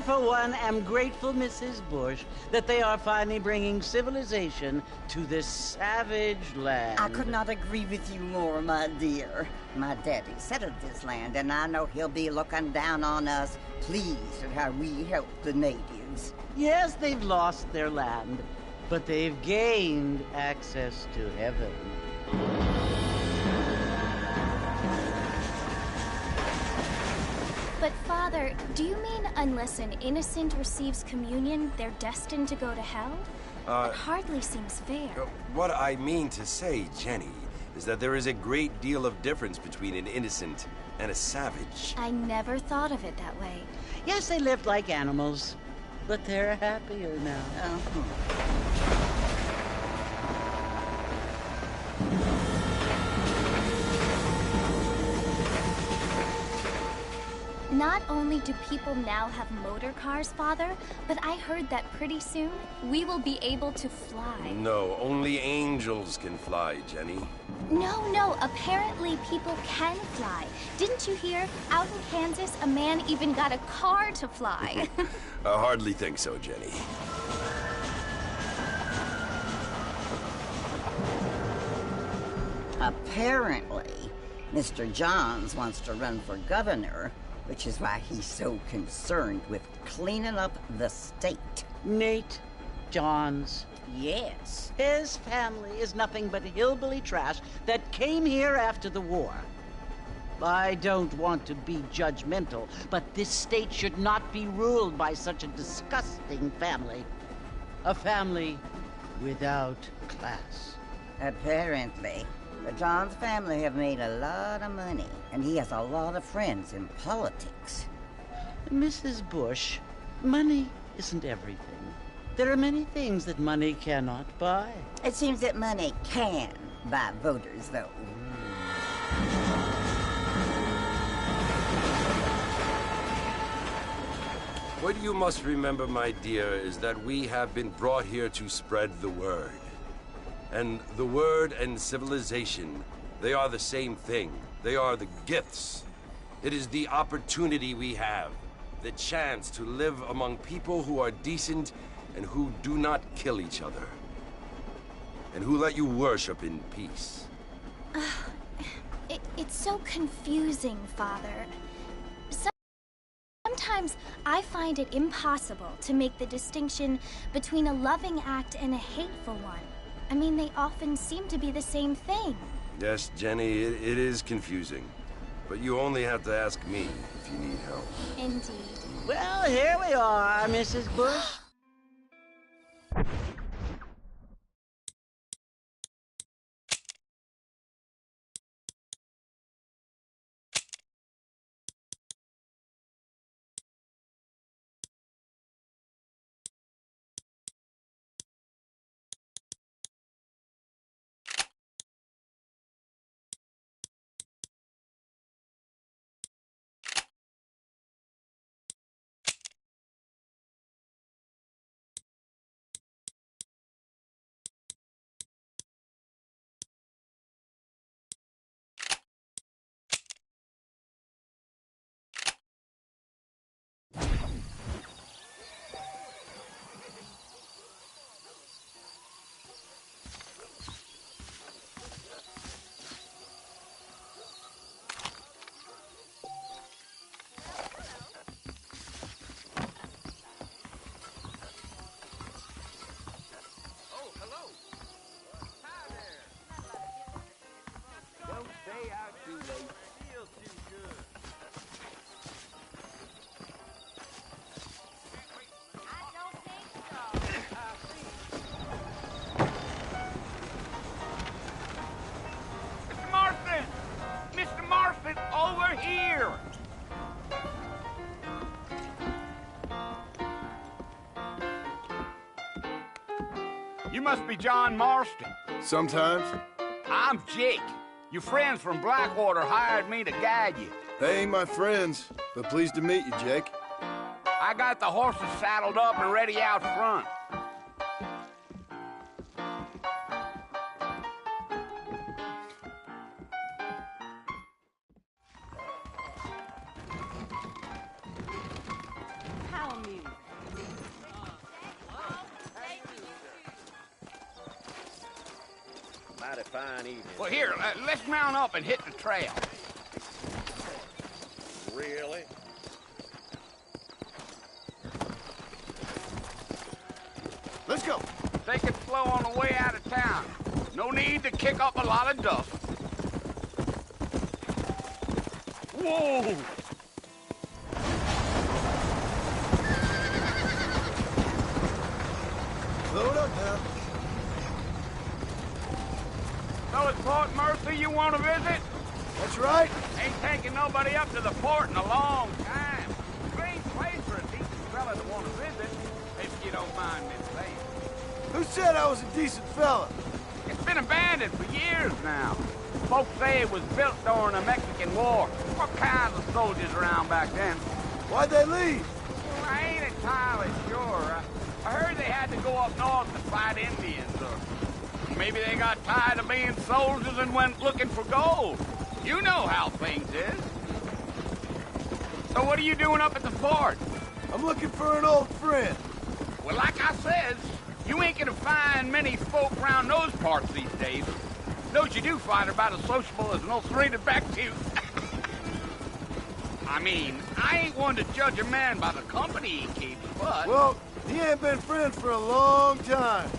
for one, am grateful, Mrs. Bush, that they are finally bringing civilization to this savage land. I could not agree with you more, my dear. My daddy settled this land, and I know he'll be looking down on us, pleased at how we help the natives. Yes, they've lost their land, but they've gained access to heaven. But, Father, do you mean unless an innocent receives communion, they're destined to go to hell? That hardly seems fair. What I mean to say, Jenny, is that there is a great deal of difference between an innocent and a savage. I never thought of it that way. Yes, they lived like animals, but they're happier now. Not only do people now have motor cars, Father, but I heard that pretty soon we will be able to fly. No, only angels can fly, Jenny. No, apparently people can fly. Didn't you hear? Out in Kansas, a man even got a car to fly. I hardly think so, Jenny. Apparently, Mr. Johns wants to run for governor, which is why he's so concerned with cleaning up the state. Nate Johns. Yes. His family is nothing but hillbilly trash that came here after the war. I don't want to be judgmental, but this state should not be ruled by such a disgusting family. A family without class. Apparently. The Johns family have made a lot of money, and he has a lot of friends in politics. Mrs. Bush, money isn't everything. There are many things that money cannot buy. It seems that money can buy voters, though. What you must remember, my dear, is that we have been brought here to spread the word. And the word and civilization, they are the same thing. They are the gifts. It is the opportunity we have, the chance to live among people who are decent and who do not kill each other, and who let you worship in peace. It's so confusing, Father. Sometimes I find it impossible to make the distinction between a loving act and a hateful one. I mean, they often seem to be the same thing. Yes, Jenny, it is confusing. But you only have to ask me if you need help. Indeed. Well, here we are, Mrs. Bush. You must be John Marston. Sometimes. I'm Jake. Your friends from Blackwater hired me to guide you. They ain't my friends, but pleased to meet you, Jake. I got the horses saddled up and ready out front. How amusing. Mighty fine evening. Well, here, let's mount up and hit the trail. Really? Let's go. Take it slow on the way out of town. No need to kick up a lot of dust. Whoa! Load up now. So it's Port Mercer you want to visit? That's right. Ain't taking nobody up to the port in a long time. Strange place for a decent fella to want to visit, if you don't mind me saying. Who said I was a decent fella? It's been abandoned for years now. Folks say it was built during the Mexican War. What kinds of soldiers around back then? Why'd they leave? Well, I ain't entirely sure. I heard they had to go up north to fight Indians, or maybe they got tired of being soldiers and went looking for gold. You know how things is. So what are you doing up at the fort? I'm looking for an old friend. Well, like I says, you ain't gonna find many folk around those parts these days. Those you do find are about as sociable as an ulcerated back tooth. I mean, I ain't one to judge a man by the company he keeps, but... Well, he ain't been friends for a long time.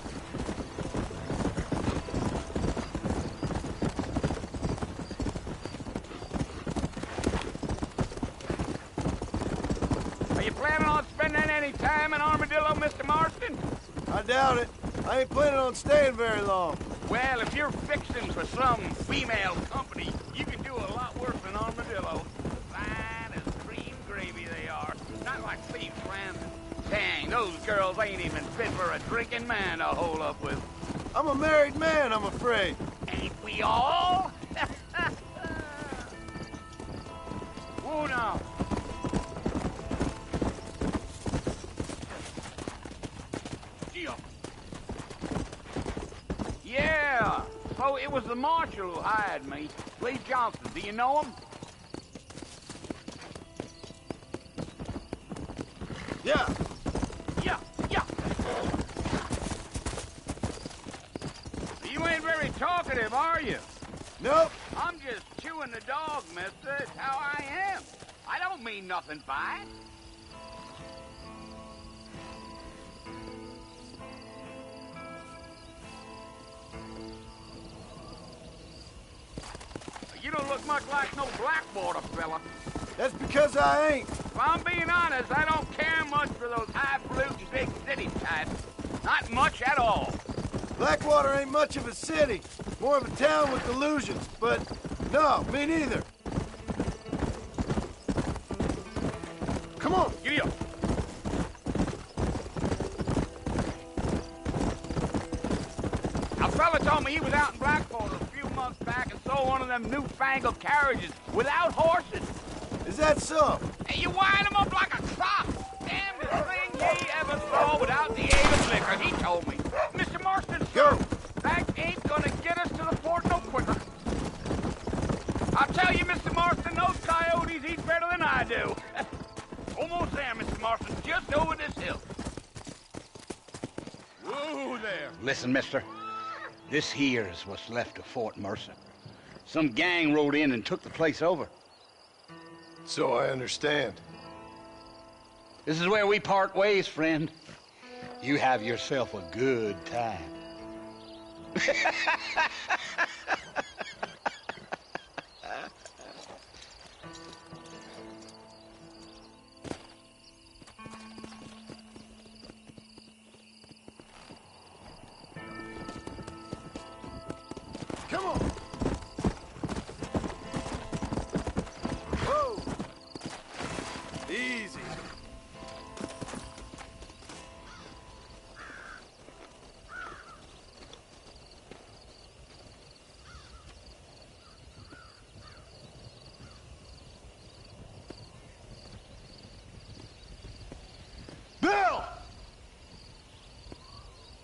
Are you planning on spending any time in Armadillo, Mr. Marston? I doubt it. I ain't planning on staying very long. Well, if you're fixing for some female company, you can do a lot worse than Armadillo. Fine as cream gravy they are. Not like Steve Flanders. Dang, those girls ain't even fit for a drinking man to hole up with. I'm a married man, I'm afraid. Ain't we all? Whoa now. Yeah, so it was the marshal who hired me. Lee Johnson, do you know him? Yeah. Yeah. You ain't very talkative, are you? Nope. I'm just chewing the dog, mister. It's how I am. I don't mean nothing by it. You don't look much like no Blackwater fella. That's because I ain't. If I'm being honest, I don't care much for those highfalutin big city types. Not much at all. Blackwater ain't much of a city. More of a town with delusions, but no, me neither. Come on. Giddy up. A fella told me he was out in Blackwater a few months back and saw one of them newfangled carriages without horses. Is that so? And you wind them up like a clock. Damnedest thing ye ever saw without the aid of liquor, he told me. Mr. Marston, Go. that ain't gonna get us to the fort no quicker. I'll tell you, Mr. Marston, those coyotes eat better than I do. Almost there, Mr. Marston, just over this hill. Whoa there. Listen, mister. This here's what's left of Fort Mercer. Some gang rode in and took the place over. So I understand. This is where we part ways, friend. You have yourself a good time. Come on. Whoa. Easy. Bill!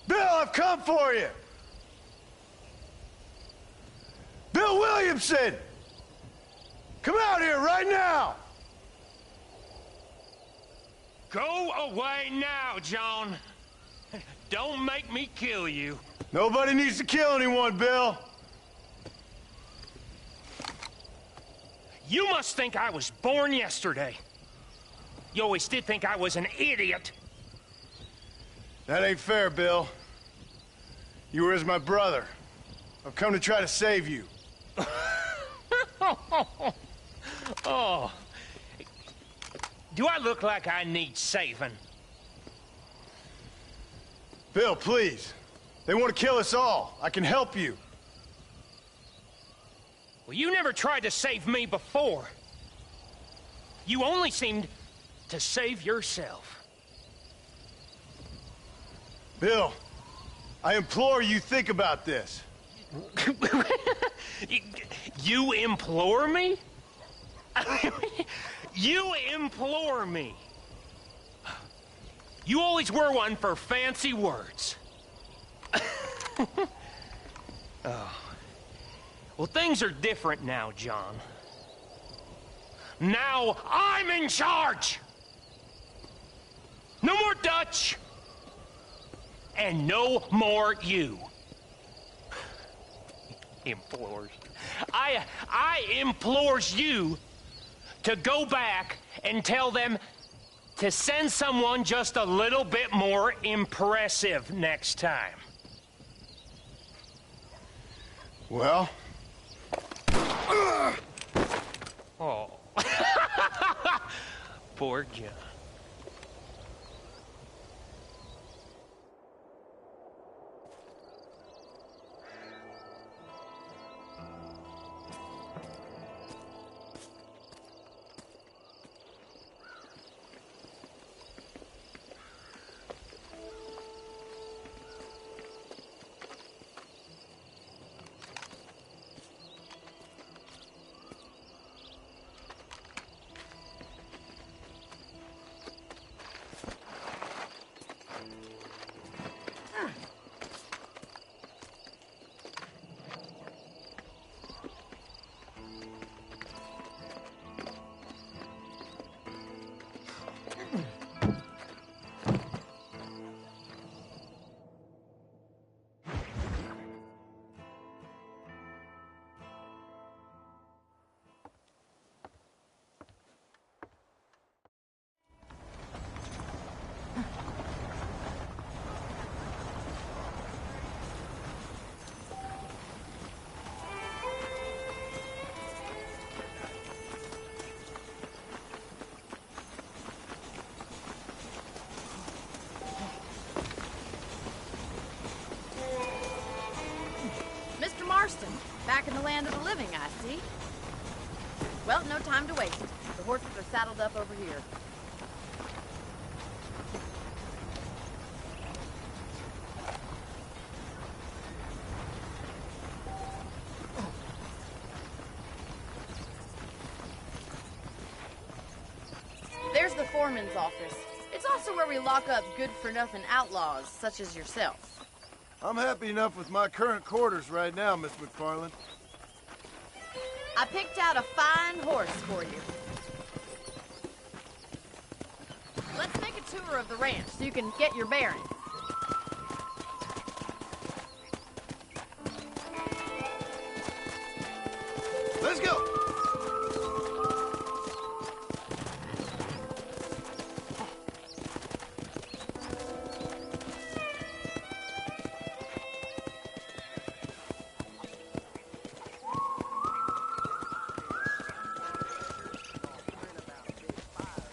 Bill, I've come for you! Bill Williamson! Come out here right now! Go away now, John. Don't make me kill you. Nobody needs to kill anyone, Bill. You must think I was born yesterday. You always did think I was an idiot. That ain't fair, Bill. You were as my brother. I've come to try to save you. Oh. Do I look like I need saving? Bill, please. They want to kill us all. I can help you. Well, you never tried to save me before. You only seemed to save yourself. Bill, I implore you, think about this. You implore me? You implore me. You always were one for fancy words. Oh. Well, things are different now, John. Now I'm in charge! No more Dutch! And no more you. Implores. I implores you to go back and tell them to send someone just a little bit more impressive next time. Well? Oh. Poor John. Back in the land of the living, I see. Well, no time to waste. The horses are saddled up over here. There's the foreman's office. It's also where we lock up good-for-nothing outlaws, such as yourself. I'm happy enough with my current quarters right now, Miss McFarland. I picked out a fine horse for you. Let's make a tour of the ranch so you can get your bearings. Let's go!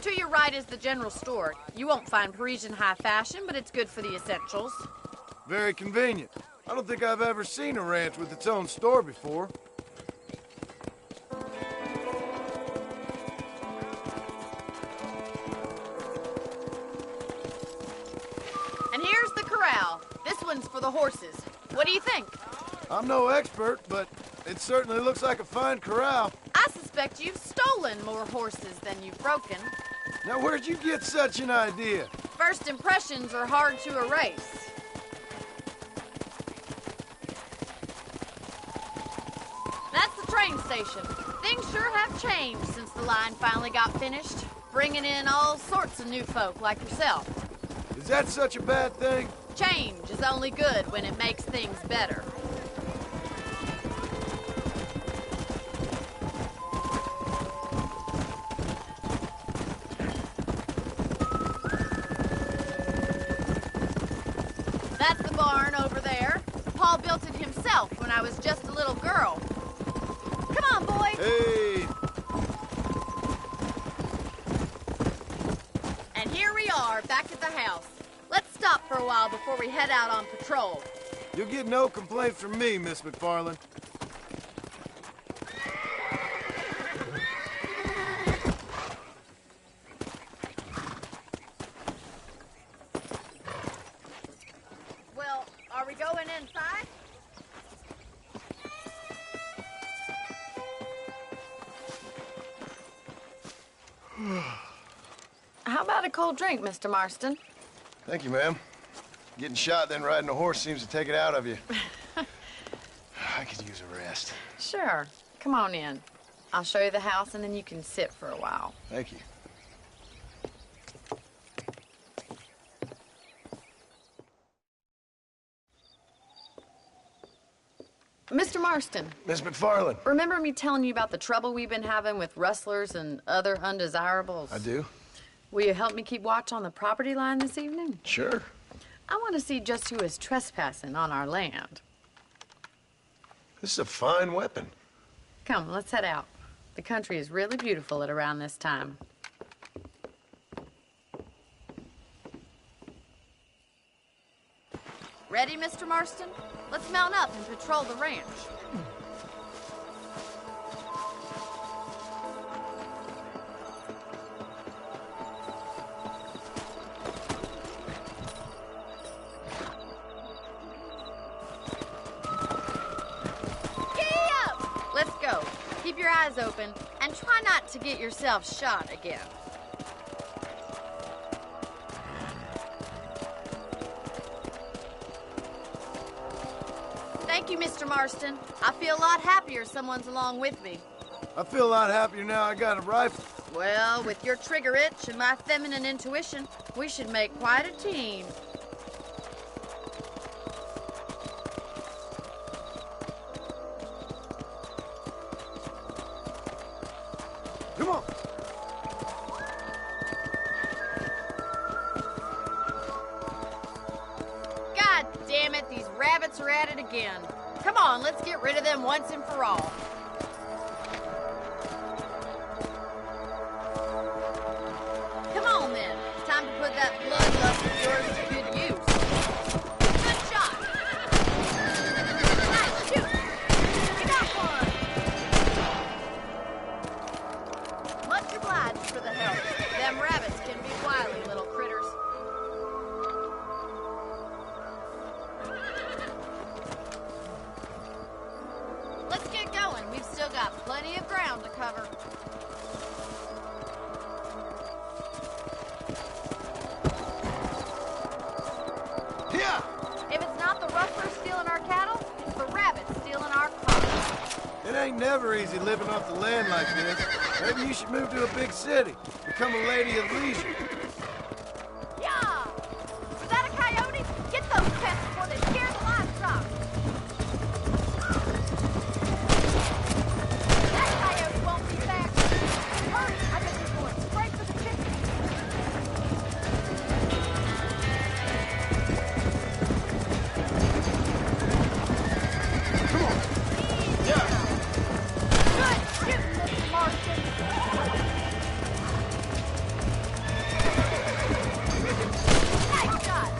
To your right is the general store. You won't find Parisian high fashion, but it's good for the essentials. Very convenient. I don't think I've ever seen a ranch with its own store before. And here's the corral. This one's for the horses. What do you think? I'm no expert, but it certainly looks like a fine corral. I suspect you've stolen more horses than you've broken. Now, where'd you get such an idea? First impressions are hard to erase. That's the train station. Things sure have changed since the line finally got finished, bringing in all sorts of new folk like yourself. Is that such a bad thing? Change is only good when it makes things better. I was just a little girl. Come on, boys. Hey! And here we are, back at the house. Let's stop for a while before we head out on patrol. You'll get no complaints from me, Miss McFarland. Well, are we going inside? How about a cold drink, Mr. Marston? Thank you, ma'am. Getting shot, then riding a horse seems to take it out of you. I could use a rest. Sure. Come on in. I'll show you the house, and then you can sit for a while. Thank you. Mr. Marston, Miss McFarland. remember me telling you about the trouble we've been having with rustlers and other undesirables? I do. Will you help me keep watch on the property line this evening? Sure. I want to see just who is trespassing on our land. This is a fine weapon. Come, let's head out. The country is really beautiful at around this time. Ready, Mr. Marston? Let's mount up and patrol the ranch. Giddy up! Let's go. Keep your eyes open and try not to get yourself shot again. Thank you, Mr. Marston. I feel a lot happier someone's along with me. I feel a lot happier now I got a rifle. Well, with your trigger itch and my feminine intuition, we should make quite a team. Come on. God damn it, these rabbits are at it again. Come on, let's get rid of them once and for all. Come on then, it's time to put that bloodlust of yours to good use. Good shot. Nice shoot. You got one. Much obliged for the help. Them rabbits can be wily little critters. Let's get going. We've still got plenty of ground to cover. Yeah. If it's not the rustlers stealing our cattle, it's the rabbits stealing our crops. It ain't never easy living off the land like this. Maybe you should move to a big city. Become a lady of leisure. Yeah! Was that a coyote? Get those pests before they scare the livestock. That coyote won't be back. Hurry, I bet you're going straight for the chicken. Come on. Yeah. Good shooting, Mr. Marston. Nice shot.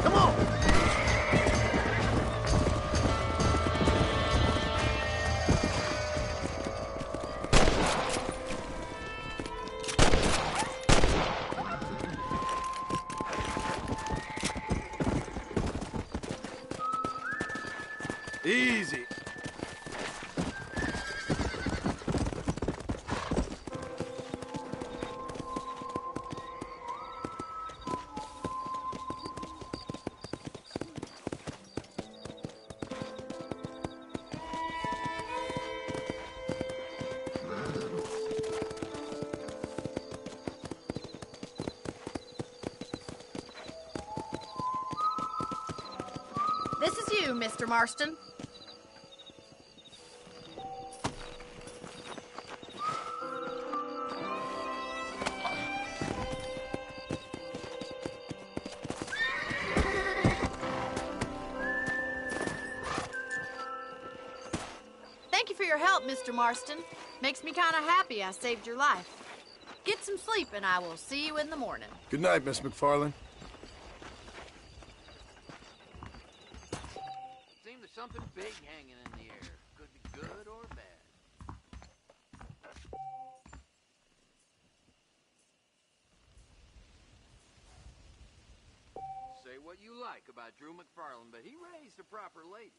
Come on. Easy. This is you, Mr. Marston. for your help, Mr. Marston. Makes me kind of happy I saved your life. Get some sleep, and I will see you in the morning. Good night, Miss McFarland. Seems there's something big hanging in the air. Could be good or bad. Say what you like about Drew McFarland, but he raised a proper lady.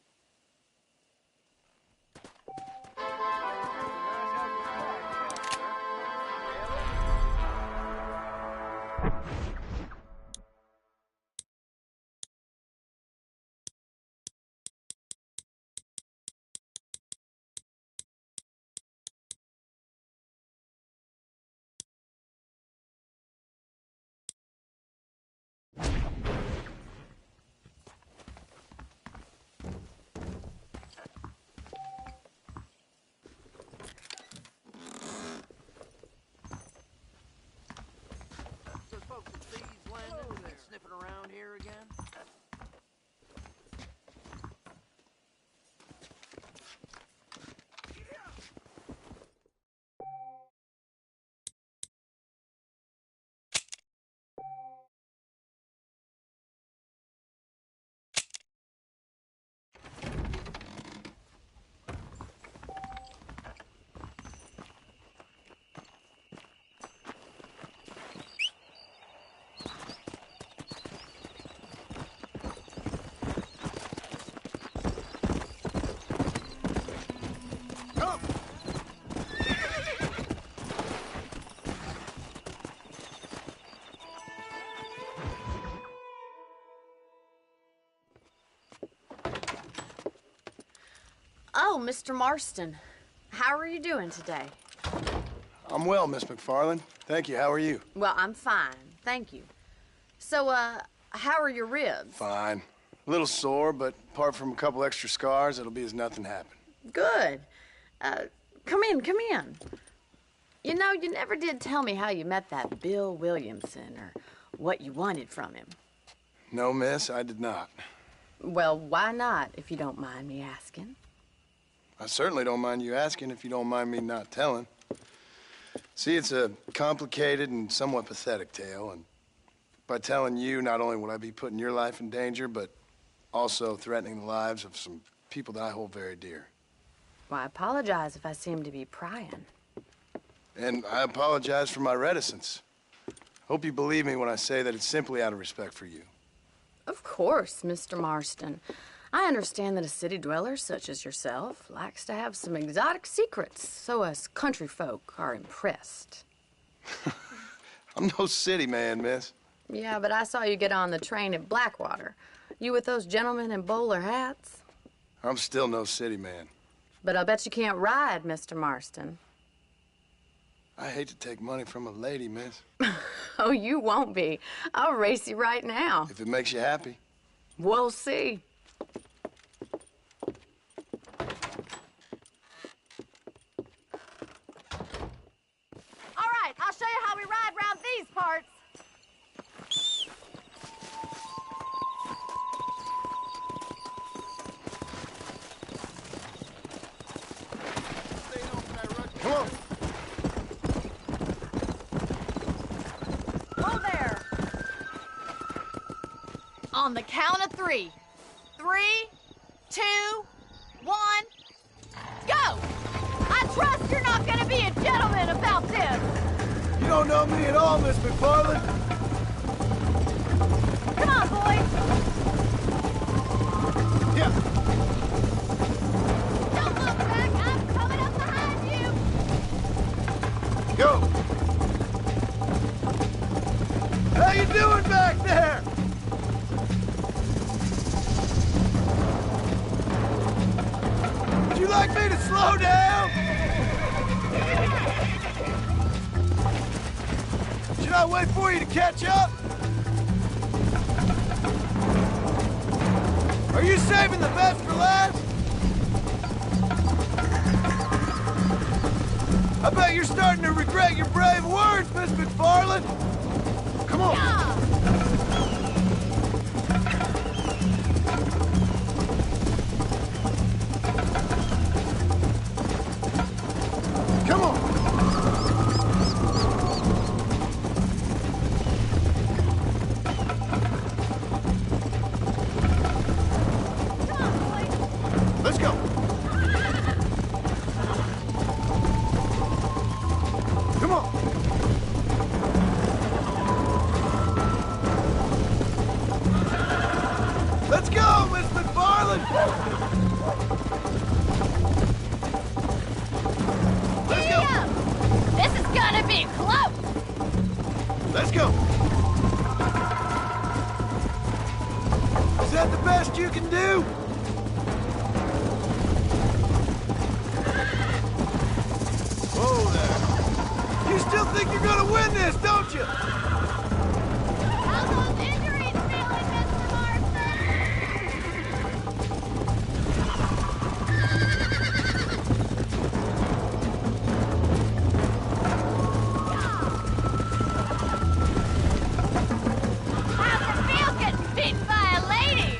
Sniffing around here again? Oh, Mr. Marston. How are you doing today? I'm well, Miss McFarland. Thank you. How are you? Well, I'm fine. Thank you. So, how are your ribs? Fine. A little sore, but apart from a couple extra scars, it'll be as nothing happened. Good. Come in, come in. You know, you never did tell me how you met that Bill Williamson or what you wanted from him. No, miss, I did not. Well, why not, if you don't mind me asking? I certainly don't mind you asking if you don't mind me not telling. See, it's a complicated and somewhat pathetic tale, and by telling you, not only would I be putting your life in danger, but also threatening the lives of some people that I hold very dear. Well, I apologize if I seem to be prying. And I apologize for my reticence. Hope you believe me when I say that it's simply out of respect for you. Of course, Mr. Marston. I understand that a city dweller such as yourself likes to have some exotic secrets, so us country folk are impressed. I'm no city man, miss. Yeah, but I saw you get on the train at Blackwater. You with those gentlemen in bowler hats? I'm still no city man. But I'll bet you can't ride, Mr. Marston. I hate to take money from a lady, miss. Oh, you won't be. I'll race you right now. If it makes you happy. We'll see. All right, I'll show you how we ride round these parts. Come on. Whoa there. On the count of 3. 3, 2, 1, go! I trust you're not gonna be a gentleman about this. You don't know me at all, Miss McFarland. Come on, boys. Yeah. Don't look back. I'm coming up behind you. Go. How you doing back there? Would you like me to slow down? Should I wait for you to catch up? Are you saving the best for last? I bet you're starting to regret your brave words, Miss McFarland. Come on. Yeah. what you can do? Whoa there. You still think you're gonna win this, don't you? How's those injuries feeling, Mr. Marston? How's it feel getting beaten by a lady?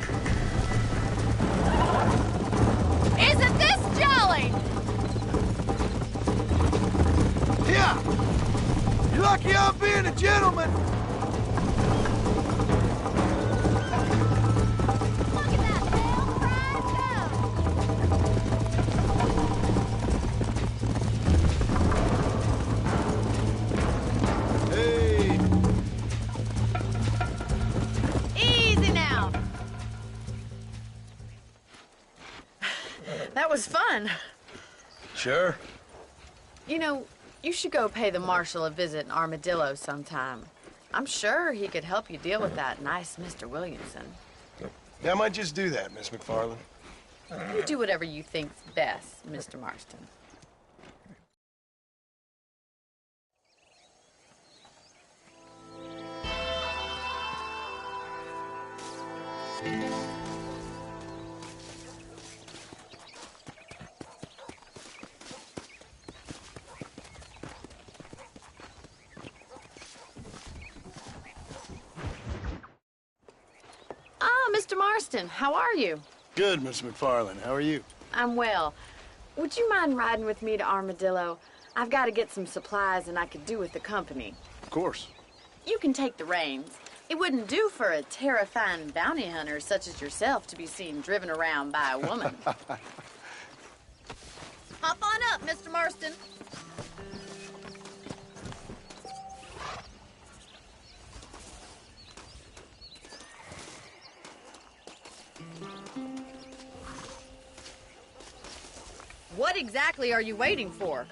Isn't this jolly? Yeah. You're lucky I'm being a gentleman. Look at that tail prize go! Hey. Easy now. That was fun. Sure. You know, you should go pay the marshal a visit in Armadillo sometime. I'm sure he could help you deal with that nice Mr. Williamson. Yeah, I might just do that, Miss McFarland. You do whatever you think's best, Mr. Marston. Ah, Mr. Marston, how are you? Good, Miss McFarland. How are you? I'm well. Would you mind riding with me to Armadillo? I've got to get some supplies and I could do with the company. Of course. You can take the reins. It wouldn't do for a terrifying bounty hunter such as yourself to be seen driven around by a woman. Hop on up, Mr. Marston. What exactly are you waiting for?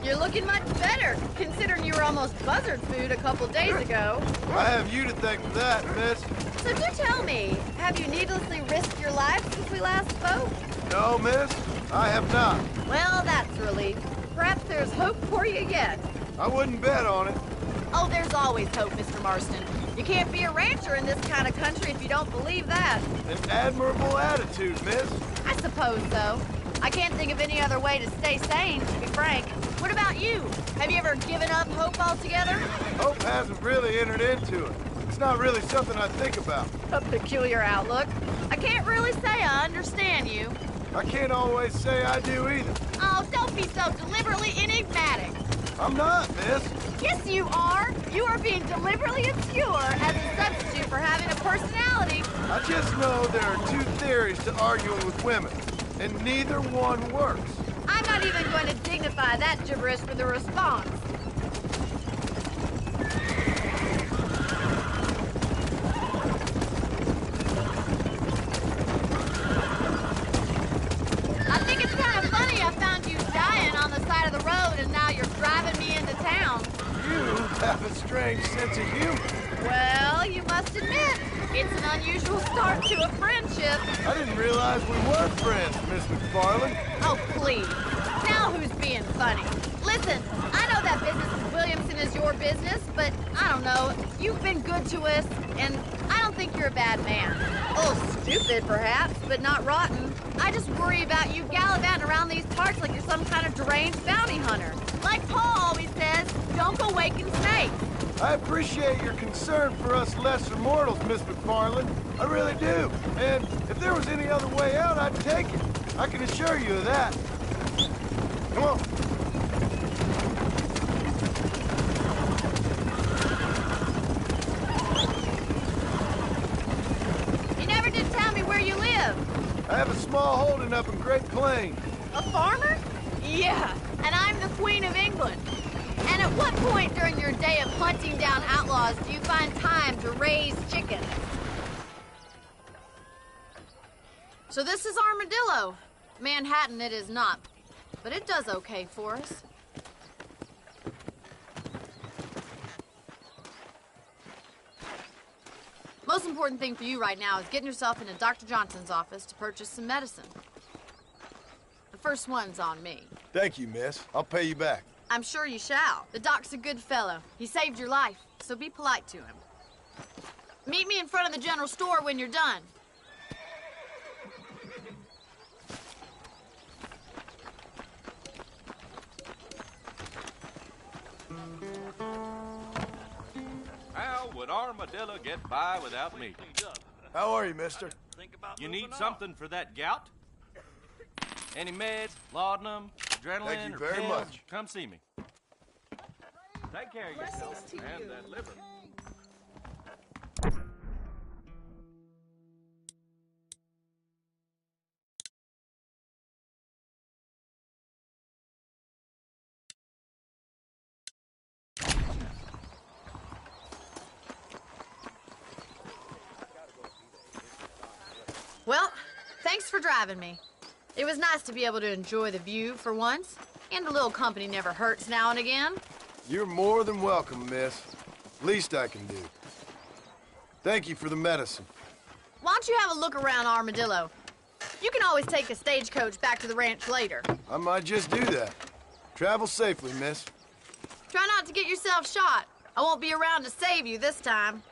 You're looking much better, considering you were almost buzzard food a couple days ago. I have you to thank for that, miss. So do tell me, have you needlessly risked your life since we last spoke? No, miss, I have not. Well, that's a relief. Perhaps there's hope for you yet. I wouldn't bet on it. Oh, there's always hope, Mr. Marston. You can't be a rancher in this kind of country if you don't believe that. An admirable attitude, miss. I suppose so. I can't think of any other way to stay sane, to be frank. What about you? Have you ever given up hope altogether? Hope hasn't really entered into it. It's not really something I think about. A peculiar outlook. I can't really say I understand you. I can't always say I do either. Oh, don't be so deliberately enigmatic. I'm not, miss. Yes, you are. You are being deliberately obscure as a substitute for having a personality. I just know there are two theories to arguing with women, and neither one works. I'm not even going to dignify that gibberish with a response. I think it's kind of funny I found you dying on the side of the road and now you're driving me into town. You have a strange sense of humor. Well, you must admit, it's an unusual start to a friendship. I didn't realize we were friends, Miss McFarland. Oh, please. Now who's being funny? Listen, I know that business with Williamson is your business, but I don't know. You've been good to us, and I don't think you're a bad man. A little stupid, perhaps, but not rotten. I just worry about you gallivanting around these parts like you're some kind of deranged bounty hunter. Like Paul always says, don't go waking snakes. I appreciate your concern for us lesser mortals, Miss McFarland. I really do. And if there was any other way out, I'd take it. I can assure you of that. Come on. You never did tell me where you live. I have a small holding up in Great Plains. A farmer? Yeah, and I'm the Queen of England. And at what point during your day of hunting down outlaws do you find time to raise chickens? So this is Armadillo. Manhattan it is not, but it does okay for us. most important thing for you right now is getting yourself into Dr. Johnson's office to purchase some medicine. The first one's on me. Thank you, miss. I'll pay you back. I'm sure you shall. The doc's a good fellow. He saved your life, so be polite to him. Meet me in front of the general store when you're done. How would Armadillo get by without me? How are you, mister? You need something for that gout? Any meds, laudanum, adrenaline, Thank you or very pills? much. Come see me. Take care of yourself and that liver. Well, thanks for driving me. It was nice to be able to enjoy the view for once, and a little company never hurts now and again. You're more than welcome, miss. Least I can do. Thank you for the medicine. Why don't you have a look around Armadillo? You can always take a stagecoach back to the ranch later. I might just do that. Travel safely, miss. Try not to get yourself shot. I won't be around to save you this time.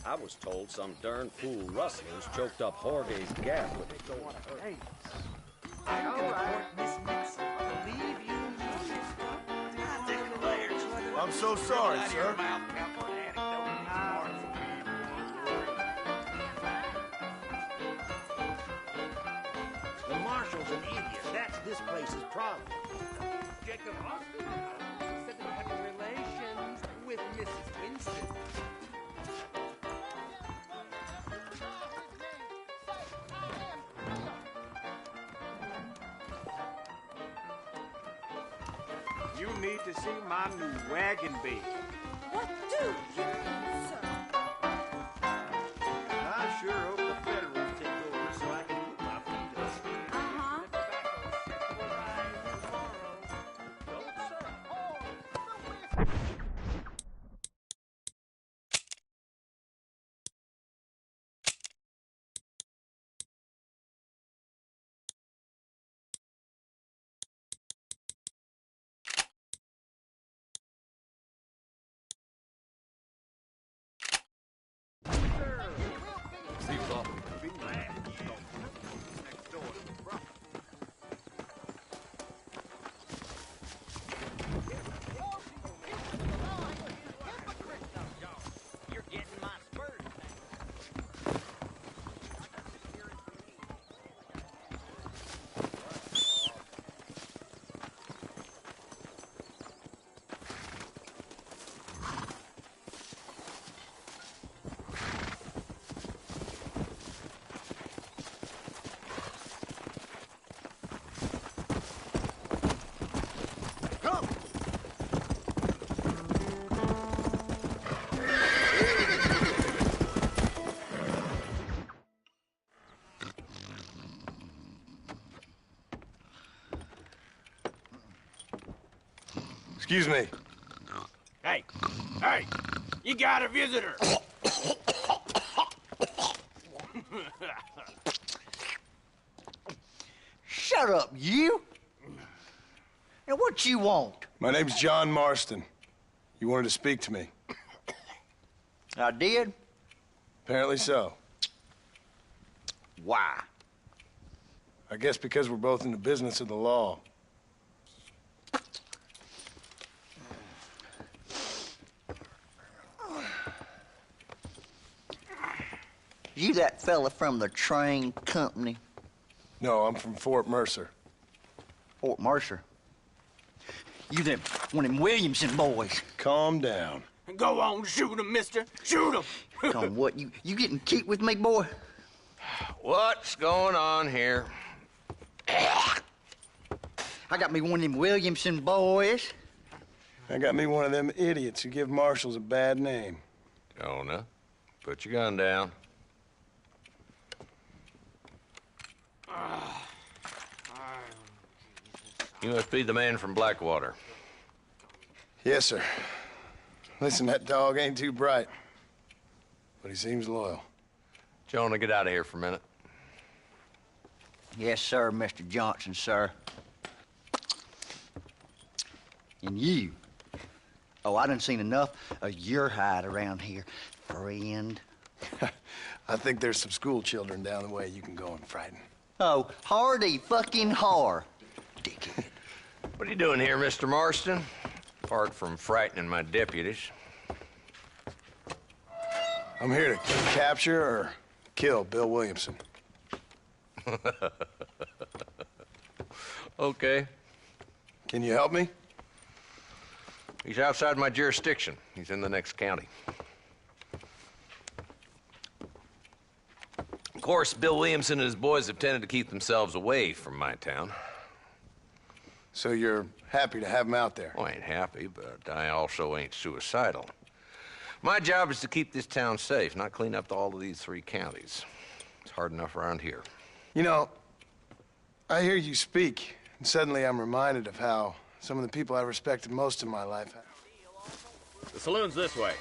I was told some darn fool rustlers choked up Jorge's gap with it. Hey. All right, Miss Nixon. Believe you me. I'm so sorry, sir. The marshal's an idiot. That's this place's problem. Jacob Austin said that you had relations with Mrs. Winston. You need to see my new wagon bed. What do you mean, sir? I sure hope the Federals take over so I can put my feet up. Uh-huh. Excuse me. Hey, you got a visitor. Shut up, you! And what you want? My name's John Marston. You wanted to speak to me. I did? Apparently so. Why? I guess because we're both in the business of the law. You that fella from the train company? No, I'm from Fort Mercer. Fort Mercer. You one of them Williamson boys. Calm down. Go on, shoot him, mister. Shoot him. Come on, what? You getting cute with me, boy? What's going on here? I got me one of them Williamson boys. I got me one of them idiots who give marshals a bad name. Jonah, put your gun down. You must be the man from Blackwater. Yes, sir. Listen, that dog ain't too bright, but he seems loyal. Jonah, get out of here for a minute. Yes, sir, Mr. Johnson, sir. And you. Oh, I done seen enough of your hide around here, friend. I think there's some school children down the way you can go and frighten. Oh, hardy fucking har. Dickhead. What are you doing here, Mr. Marston? Apart from frightening my deputies. I'm here to capture or kill Bill Williamson. Okay. Can you help me? He's outside my jurisdiction. He's in the next county. Of course, Bill Williamson and his boys have tended to keep themselves away from my town. So you're happy to have him out there? Well, I ain't happy, but I also ain't suicidal. My job is to keep this town safe, not clean up all of these 3 counties. It's hard enough around here. You know, I hear you speak, and suddenly I'm reminded of how some of the people I respected most in my life. The saloon's this way.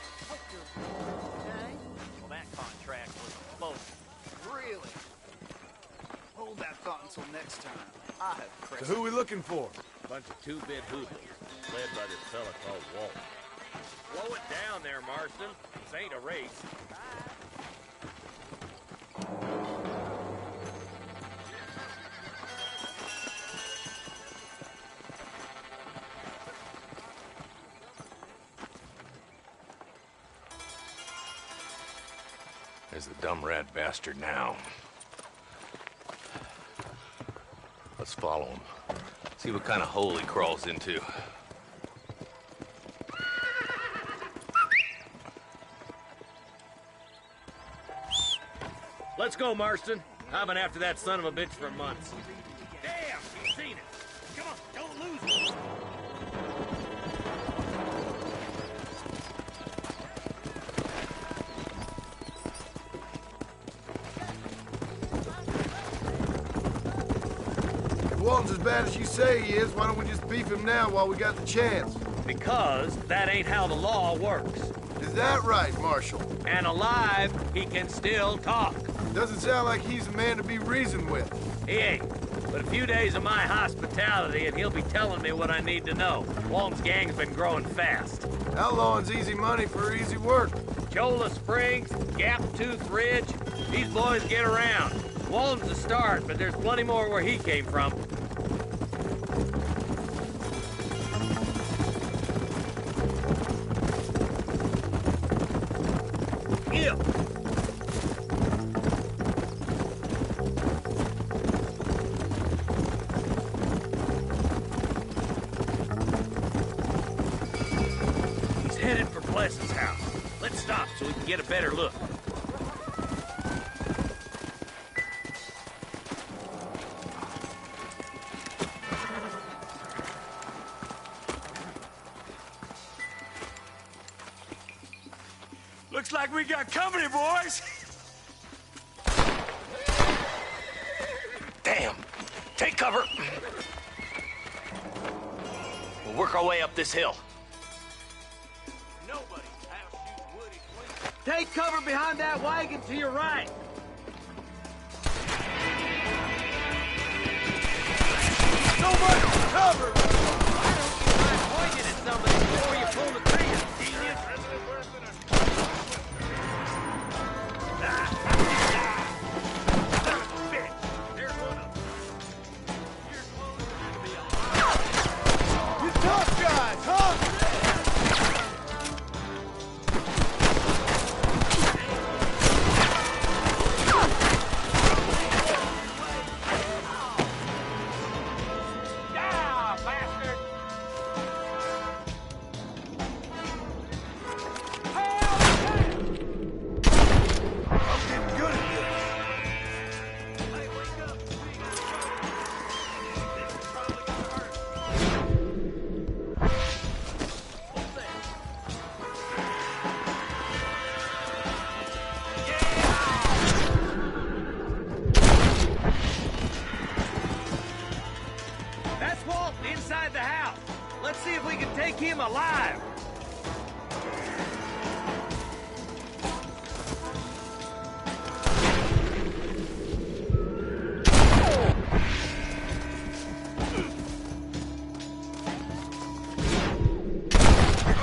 Well, that contract was a close. Really? Hold that thought until next time. I have Chris. So who are we looking for? Bunch of 2-bit hoodlums, led by this fella called Walt. Slow it down there, Marston. This ain't a race. There's the dumb rat bastard now. Let's follow him. See what kind of hole he crawls into. Let's go, Marston. I've been after that son of a bitch for months. Damn, he's seen it. Come on, don't lose it. If Walton's as bad as you say he is, why don't we just beef him now while we got the chance? Because that ain't how the law works. Is that right, Marshal? And alive, he can still talk. Doesn't sound like he's a man to be reasoned with. He ain't. But a few days of my hospitality and he'll be telling me what I need to know. Walton's gang's been growing fast. Outlawing's easy money for easy work. Chola Springs, Gap Tooth Ridge, these boys get around. Walton's the start, but there's plenty more where he came from. Yeah. He's headed for Bless's house. Let's stop so we can get a better look. Looks like we got company, boys. Damn! Take cover! We'll work our way up this hill. Take cover behind that wagon to your right. So much cover! Why don't you mind pointing at somebody before you pull the trigger, genius? You tough guys, huh? That's Walt inside the house. Let's see if we can take him alive.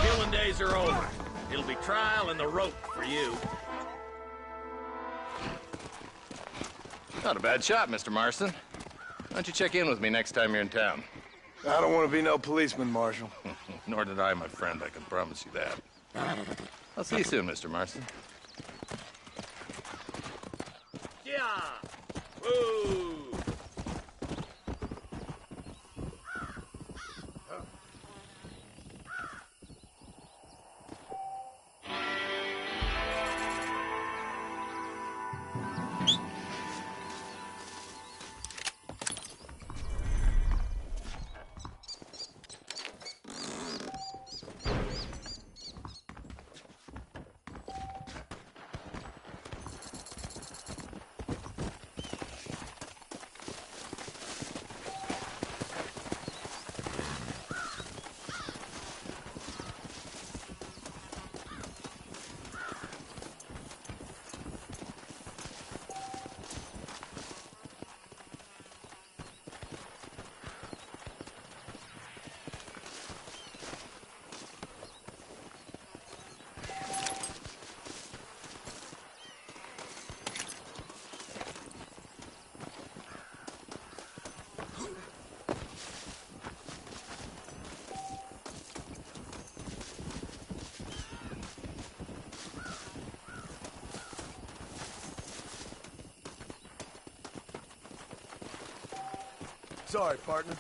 Killing days are over. It'll be trial and the rope for you. Not a bad shot, Mr. Marston. Why don't you check in with me next time you're in town? I don't want to be no policeman, Marshal. Nor did I, my friend. I can promise you that. I'll see you soon, Mr. Marston. Yeah. Woo. Sorry, partner.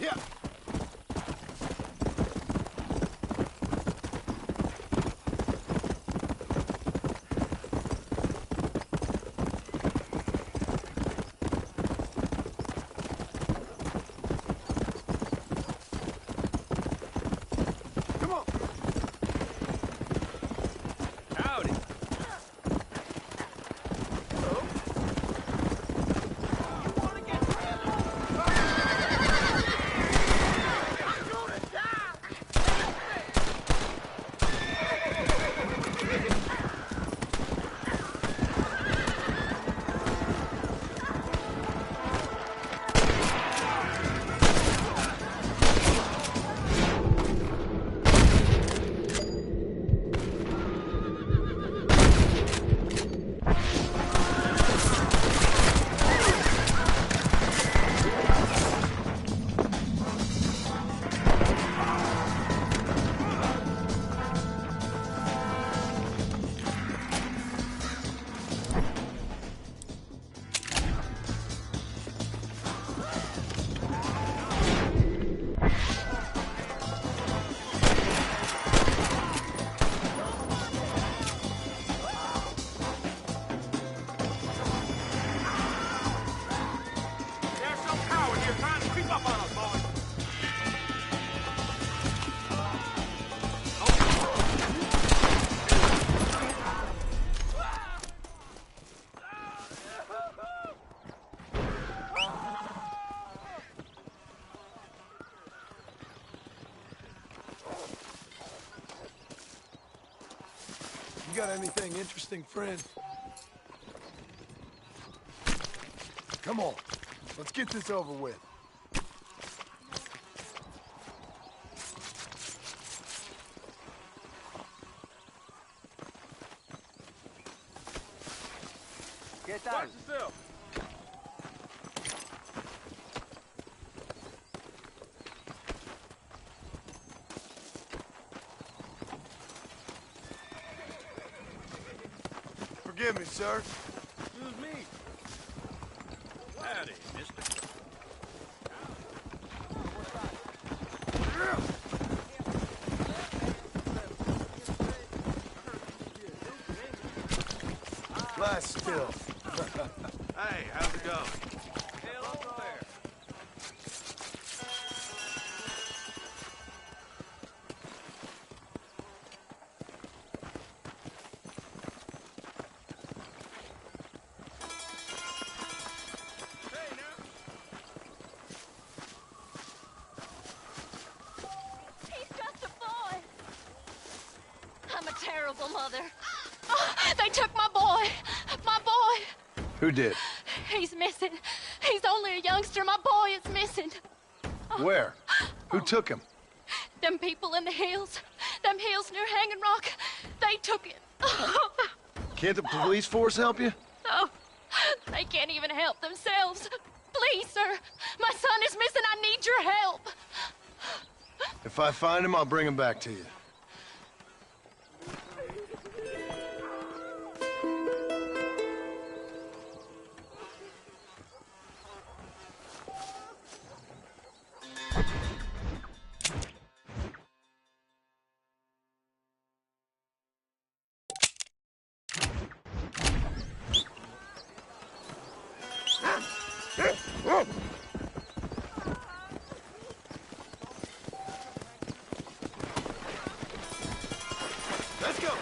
Yeah. You got anything interesting, friend? Come on. Let's get this over with. Get out. Watch yourself. Forgive me, sir. Excuse me. Howdy, mister. Last still. Hey, how's it going? Hello there. He's just a boy. I'm a terrible mother. Oh, they took my boy. My boy. Who did? He's missing. He's only a youngster. My boy is missing. Where? Who took him? Them people in the hills. Them hills near Hanging Rock. They took it. Can't the police force help you? Oh, they can't even help themselves. Please, sir. My son is missing. I need your help. If I find him, I'll bring him back to you. Let's go.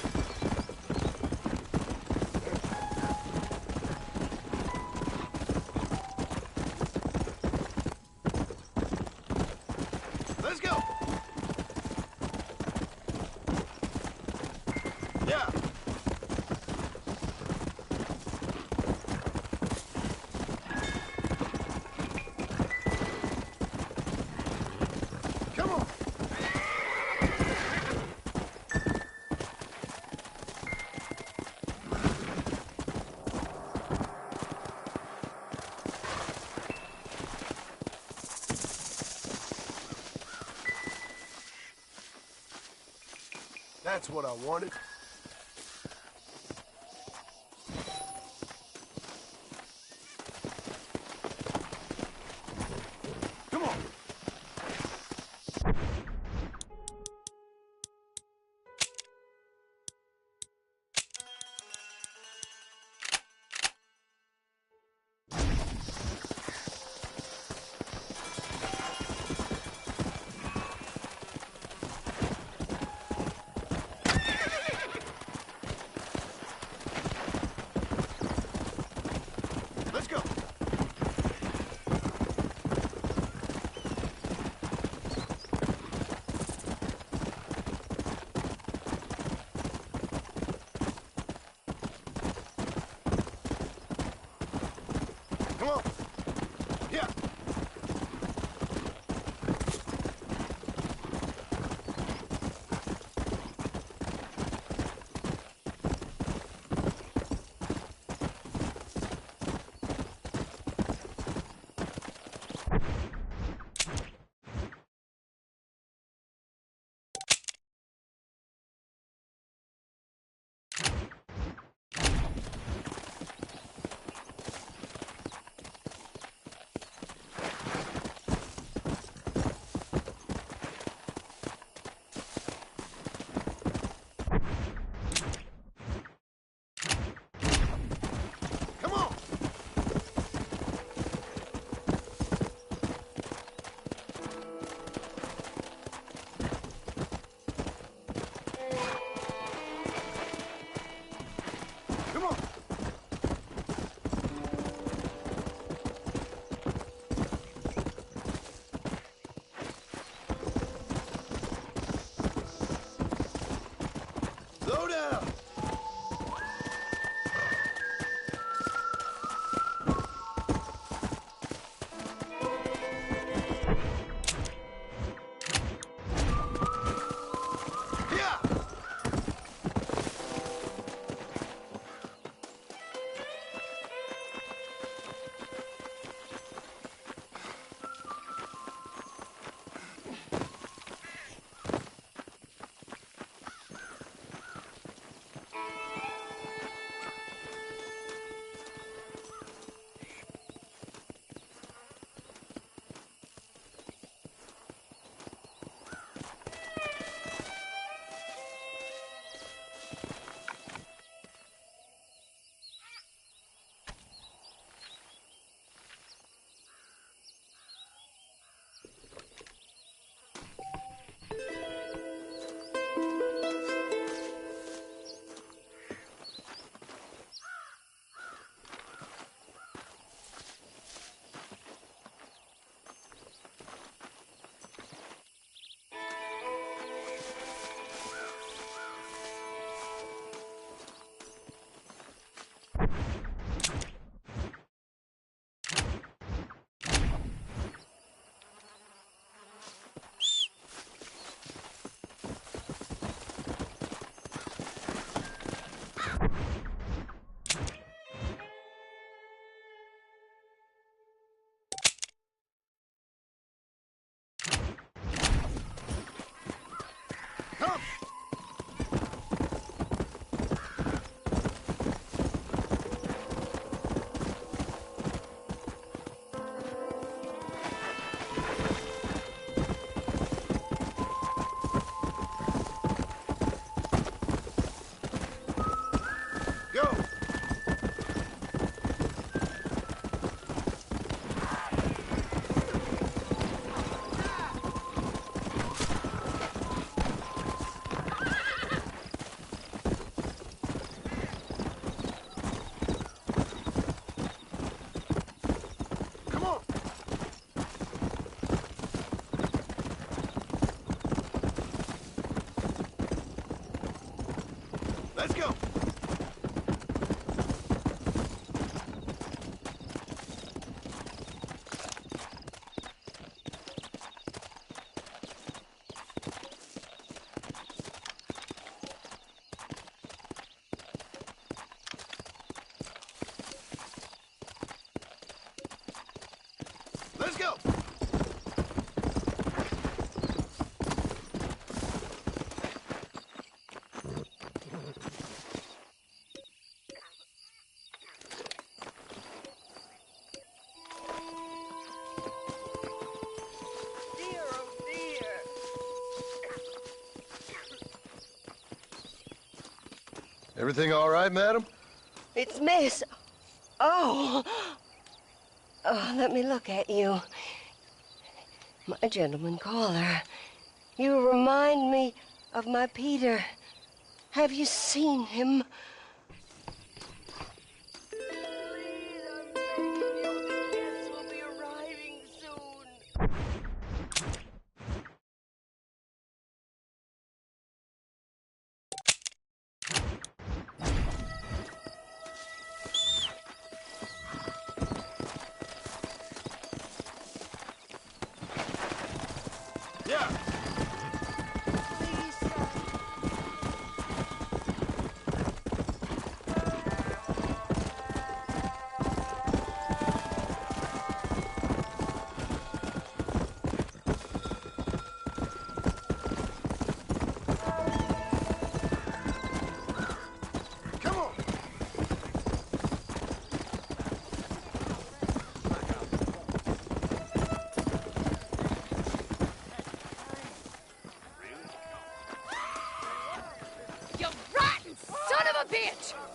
Let's go. Yeah. Come on. That's what I wanted. Come on. Come on. Yeah. Slow down! Let's go. Let's go. Everything all right, madam? It's Miss. Oh. Oh, let me look at you. My gentleman caller. You remind me of my Peter. Have you seen him?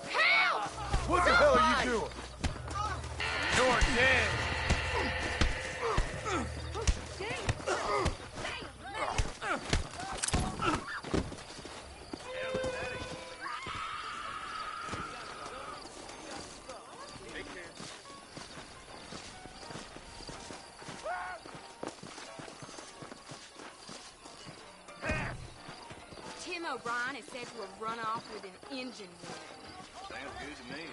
Help! What the hell are you doing? You're dead. Tim O'Brien is said to have run off with an engine wound. Sounds good to me.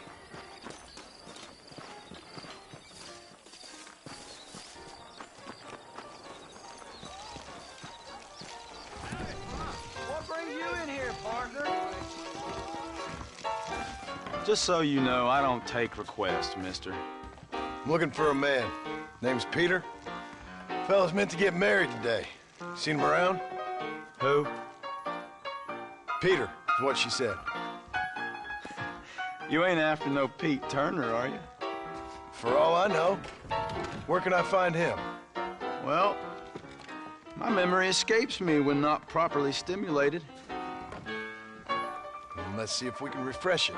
What brings you in here, partner? Just so you know, I don't take requests, mister. I'm looking for a man. Name's Peter. Fella's meant to get married today. Seen him around? Who? Peter, is what she said. You ain't after no Pete Turner, are you? For all I know. Where can I find him? Well, my memory escapes me when not properly stimulated. Let's see if we can refresh it.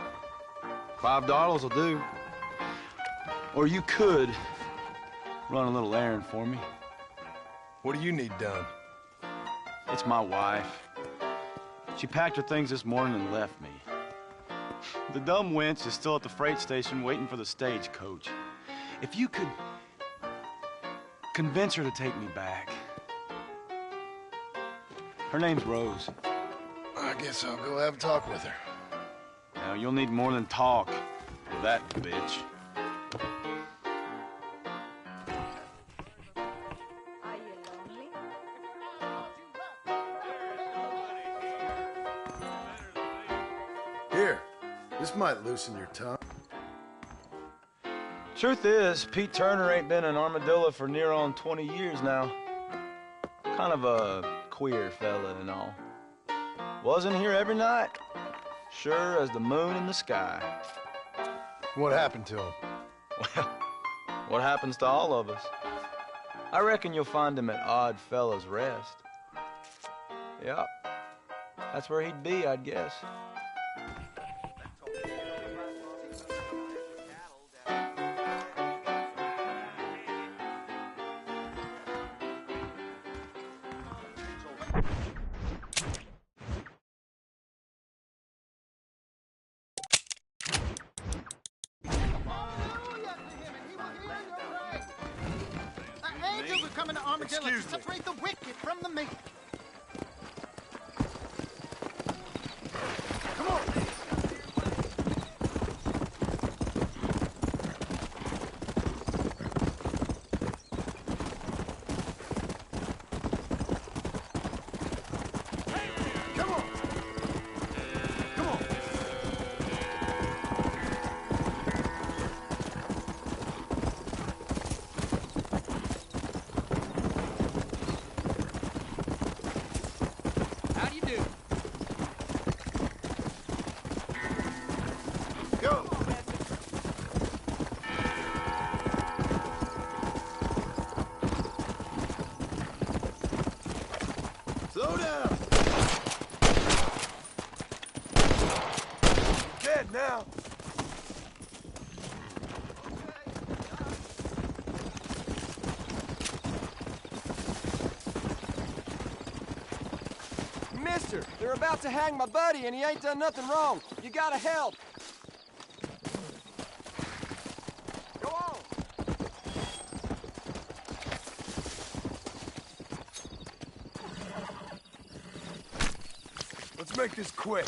$5 will do. Or you could run a little errand for me. What do you need done? It's my wife. She packed her things this morning and left me. The dumb wench is still at the freight station waiting for the stagecoach. If you could convince her to take me back. Her name's Rose. I guess I'll go have a talk with her. Now, you'll need more than talk with that bitch. Here, this might loosen your tongue. Truth is, Pete Turner ain't been in Armadillo for near on 20 years now. Kind of a queer fella and all. Wasn't here every night. Sure as the moon in the sky. What happened to him? Well, what happens to all of us? I reckon you'll find him at Odd Fella's Rest. Yep. That's where he'd be, I'd guess. Angels are coming to Armadillo to separate the wicked from the meek. Come on. Come on. Come on. How do you do? Go. Slow down. Dead now. Mister, they're about to hang my buddy and he ain't done nothing wrong. You gotta help. Go on. Let's make this quick.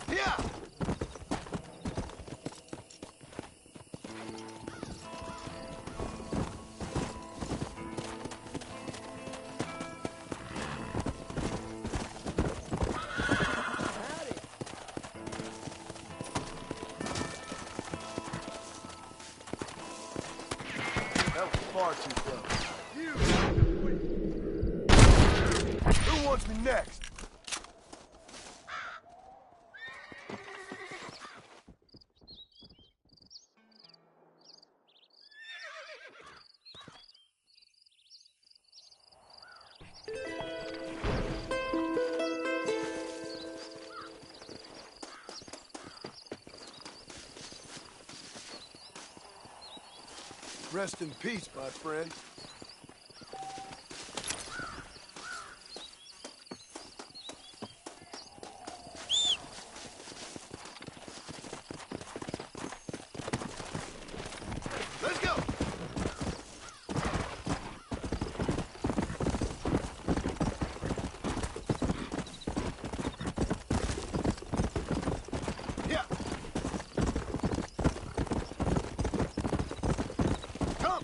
Yeah. That was far too close. You. Who wants me next? Rest in peace, my friend. Let's go! Yeah. Come!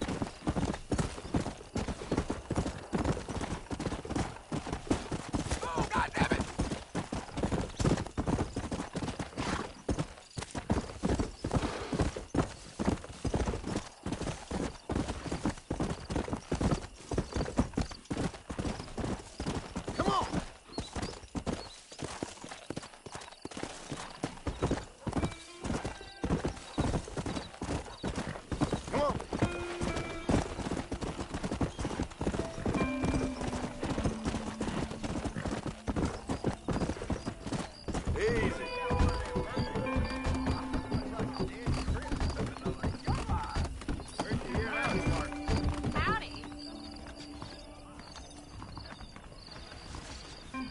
Oh, goddammit! Come on! Come on! Easy. Howdy.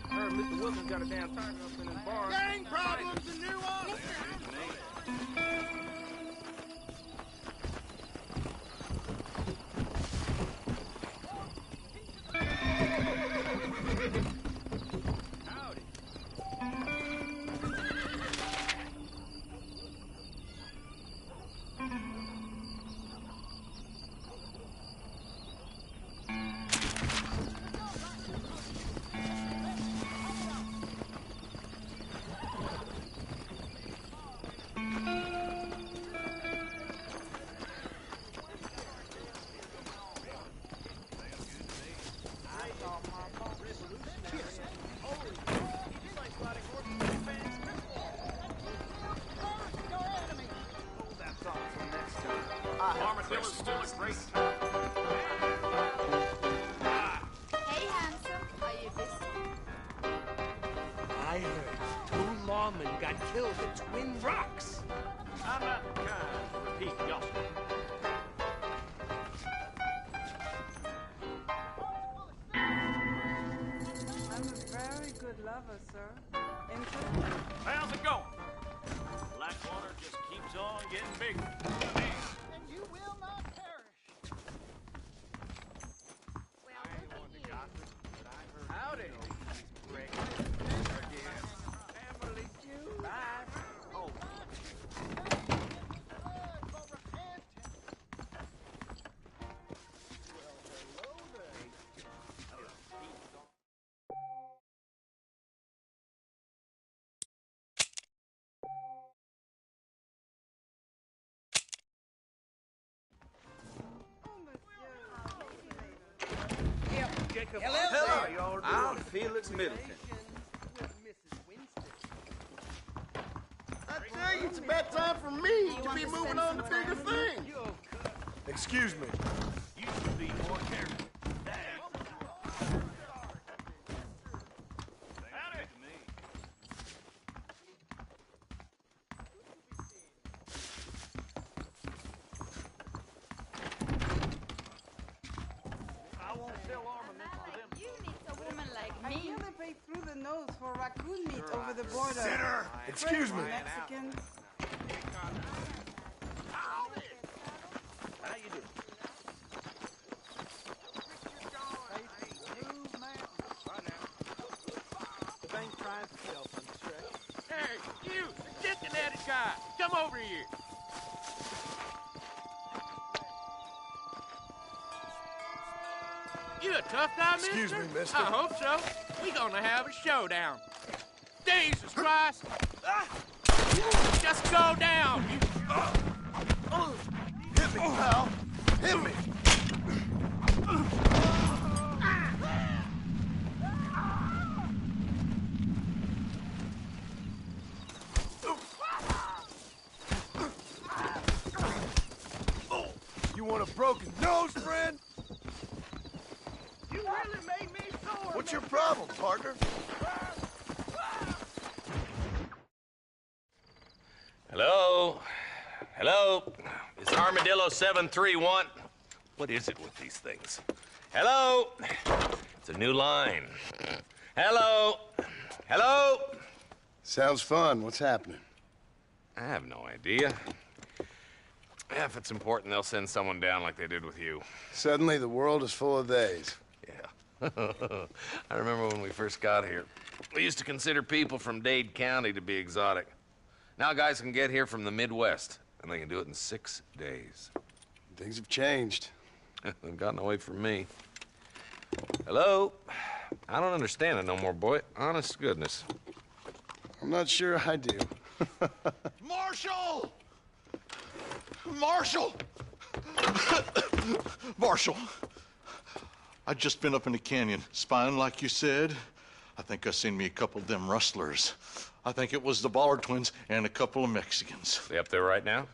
Heard Mr. Wilson's got a damn target up in his bar. Gang problems in New Orleans! Howdy. Armadillo's still a great Hey, handsome. Are you busy? I heard two lawmen got killed at Twin Rocks. I'm not the kind to repeat gossip. I'm a very good lover, sir. How's it going? Blackwater just keeps on getting bigger. And you will not perish. Well, look at you. Howdy. Family feud. Bye. Oh. Jacob. Hello. How y'all doing? I'm Felix Middleton. I tell you, it's about time for me to be moving on to bigger things. Excuse me. You should be more careful. Howdy. I won't sell armaments to them. You need a woman like I me. hear they pay through the nose for raccoon meat over the border. Sinner! Excuse me. Mexican. How you doing? The bank prides itself on discretion. Hey, you, the chicken-headed guy, come over here. You a tough guy, mister? Excuse me, mister. I hope so. We gonna have a showdown. Jesus Christ! Just go down. Hit me, pal. Hit me. You want a broken nose, friend? You really made me sore. What's your problem, partner? Hello? Hello? It's Armadillo 731. What is it with these things? Hello? It's a new line. Hello? Hello? Sounds fun. What's happening? I have no idea. If it's important, they'll send someone down like they did with you. Suddenly, the world is full of theys. Yeah. I remember when we first got here. We used to consider people from Dade County to be exotic. Now guys can get here from the Midwest, and they can do it in 6 days. Things have changed. They've gotten away from me. Hello? I don't understand it no more, boy. Honest to goodness. I'm not sure I do. Marshal! Marshal! Marshal! I just been up in the canyon, spying like you said. I think I seen me a couple of them rustlers. I think it was the Ballard twins and a couple of Mexicans. They up there right now?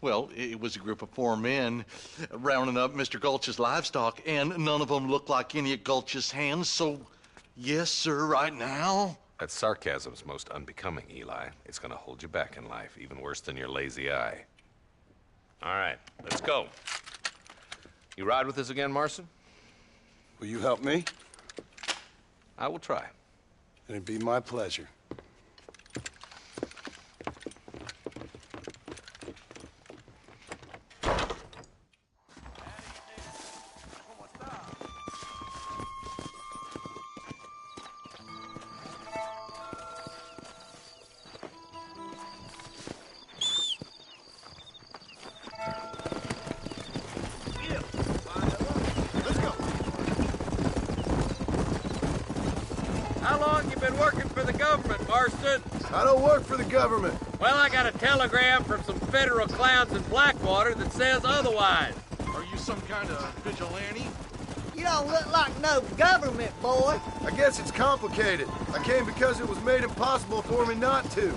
Well, it was a group of 4 men rounding up Mr. Gulch's livestock, and none of them looked like any of Gulch's hands, so yes, sir, right now. That sarcasm's most unbecoming, Eli. It's gonna hold you back in life, even worse than your lazy eye. All right, let's go. You ride with us again, Marson? Will you help me? I will try. It'd be my pleasure. How long you been working for the government, Marston? I don't work for the government. Well, I got a telegram from some federal clowns in Blackwater that says otherwise. Are you some kind of vigilante? You don't look like no government, boy. I guess it's complicated. I came because it was made impossible for me not to.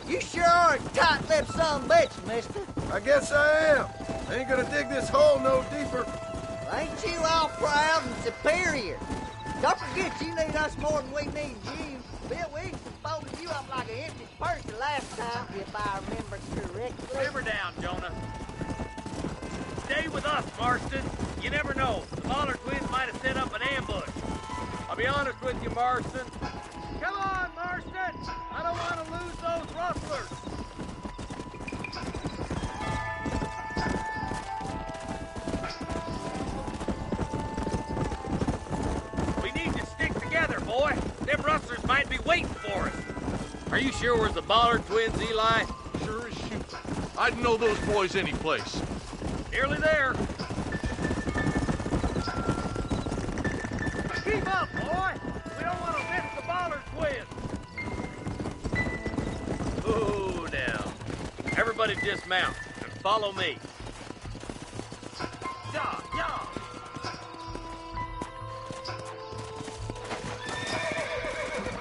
You sure are a tight-lipped son of a bitch, mister. I guess I am. I ain't gonna dig this hole no deeper. Ain't you all proud and superior? Don't forget you need us more than we need you. Bill Williamson folded you up like an empty purse the last time, if I remember correctly. Simmer down, Jonah. Stay with us, Marston. You never know. The Ballard twins might have set up an ambush. I'll be honest with you, Marston. Come on, Marston! I don't want to lose those rustlers. We need to stick together, boy. Them rustlers might be waiting for us. Are you sure it was the Ballard twins, Eli? Sure as shoot. I'd know those boys any place. Nearly there. Keep up, boy! We don't want to miss the Ballard twins! Ooh, now. Everybody dismount and follow me. Yeah, yeah!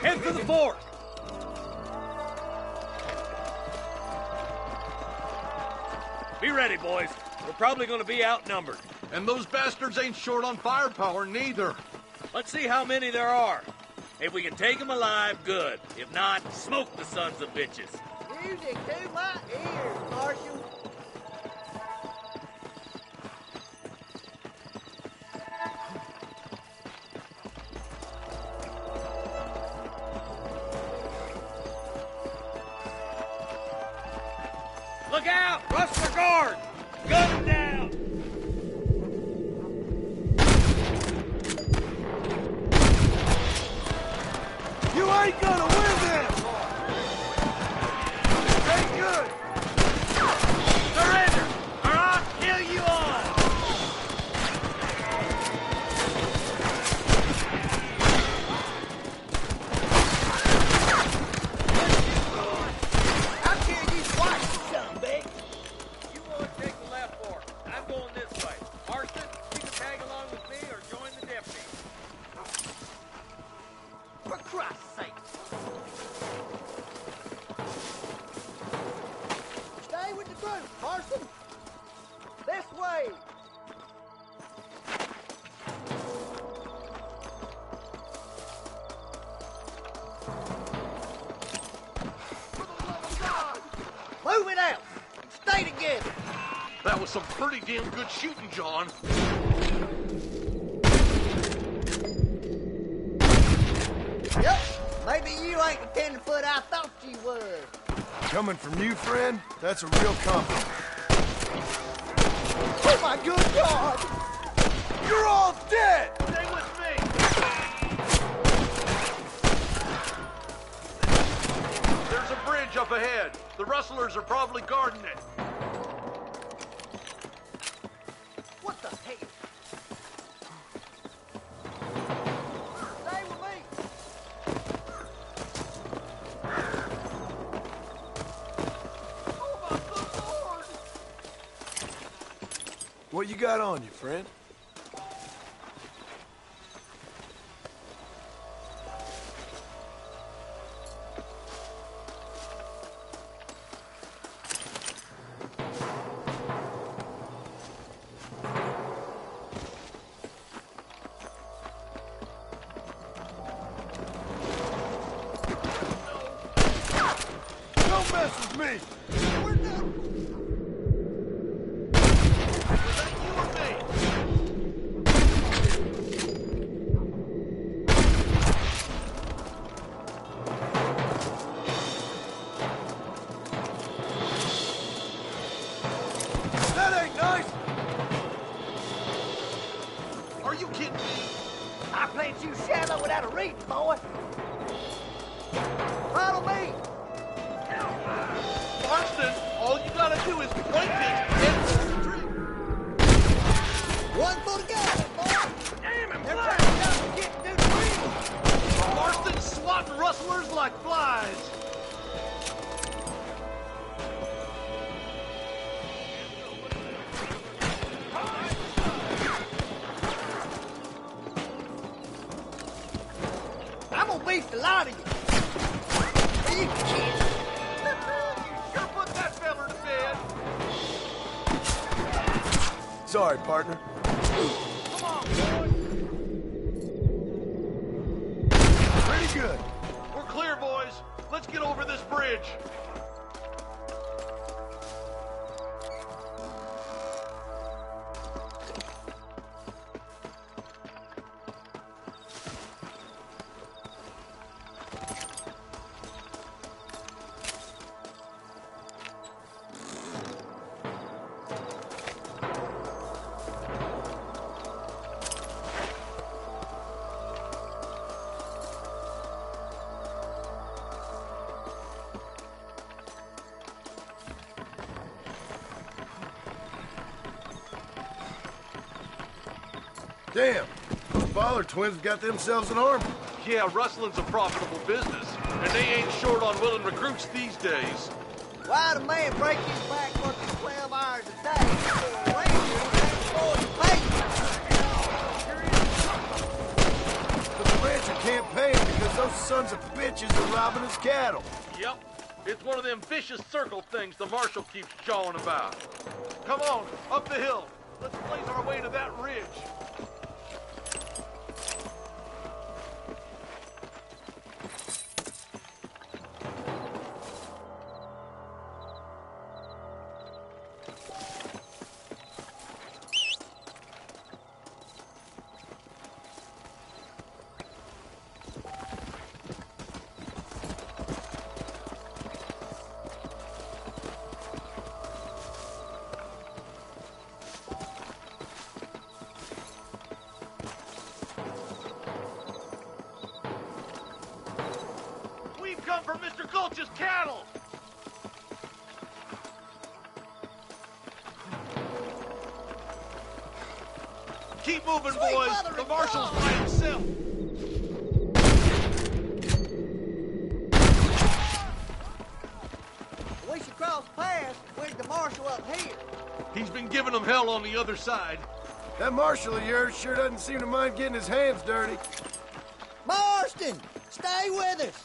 Head for the fort! Be ready, boys. We're probably going to be outnumbered. And those bastards ain't short on firepower, neither. Let's see how many there are. If we can take them alive, good. If not, smoke the sons of bitches. Music to my ears, Marshal. Look out! Rustler guard! Gun him down! You ain't gonna win this! Ain't good! That was some pretty damn good shooting, John. Yep, maybe you ain't the tenderfoot I thought you was. Coming from you, friend, that's a real compliment. Oh my good God! You're all dead! Stay with me! There's a bridge up ahead. The rustlers are probably guarding it. What the hell? Stay with me! Oh my good Lord! What you got on you, friend? Don't mess with me! We're done! That ain't nice! Are you kidding me? I played you shallow without a reach, boy. Follow me. Marston, all you gotta do is point it and pull the trigger. One for the gun, boy. Damn it, they're trying to get through the tree. Marston's swatting rustlers like flies. I'm gonna beat the lot of you. You kid. You sure put that feller to bed. Sorry, partner. Come on, boys. Pretty good. We're clear, boys. Let's get over this bridge. Damn. Those Baller twins have got themselves an army. Yeah, rustling's a profitable business, and they ain't short on willing recruits these days. Why'd a man break his back working 12 hours a day for a ranger who can't afford to pay you? But the rancher can't pay him because those sons of bitches are robbing his cattle. Yep. It's one of them vicious circle things the marshal keeps jawing about. Come on, up the hill. Let's blaze our way to that ridge. We've come for Mr. Gulch's cattle! Keep moving, boys. The marshal's by himself. We should cross paths. Where's the marshal up here? He's been giving them hell on the other side. That marshal of yours sure doesn't seem to mind getting his hands dirty. Marston, stay with us.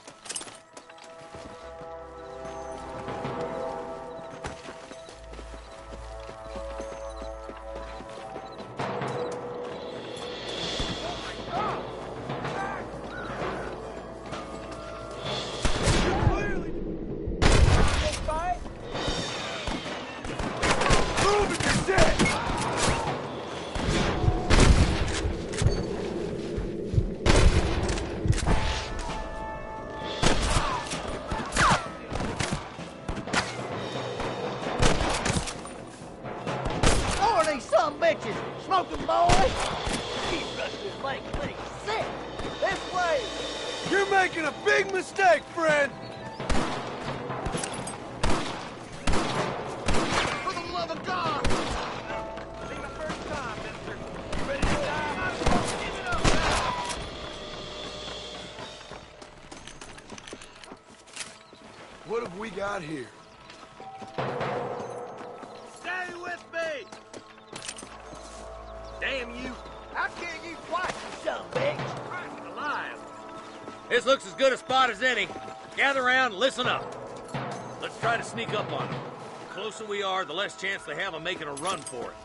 Move it, you these some bitches. Smoking boys. These rustlers make me sick. This way. You're making a big mistake, friend. For the love of God. See my first time, mister. You ready to die? Give it up now. What have we got here? Stay with me! Damn you! I'll kill you twice, you son of a bitch. Christ alive! This looks as good a spot as any. Gather around and listen up. Let's try to sneak up on them. The closer we are, the less chance they have of making a run for it.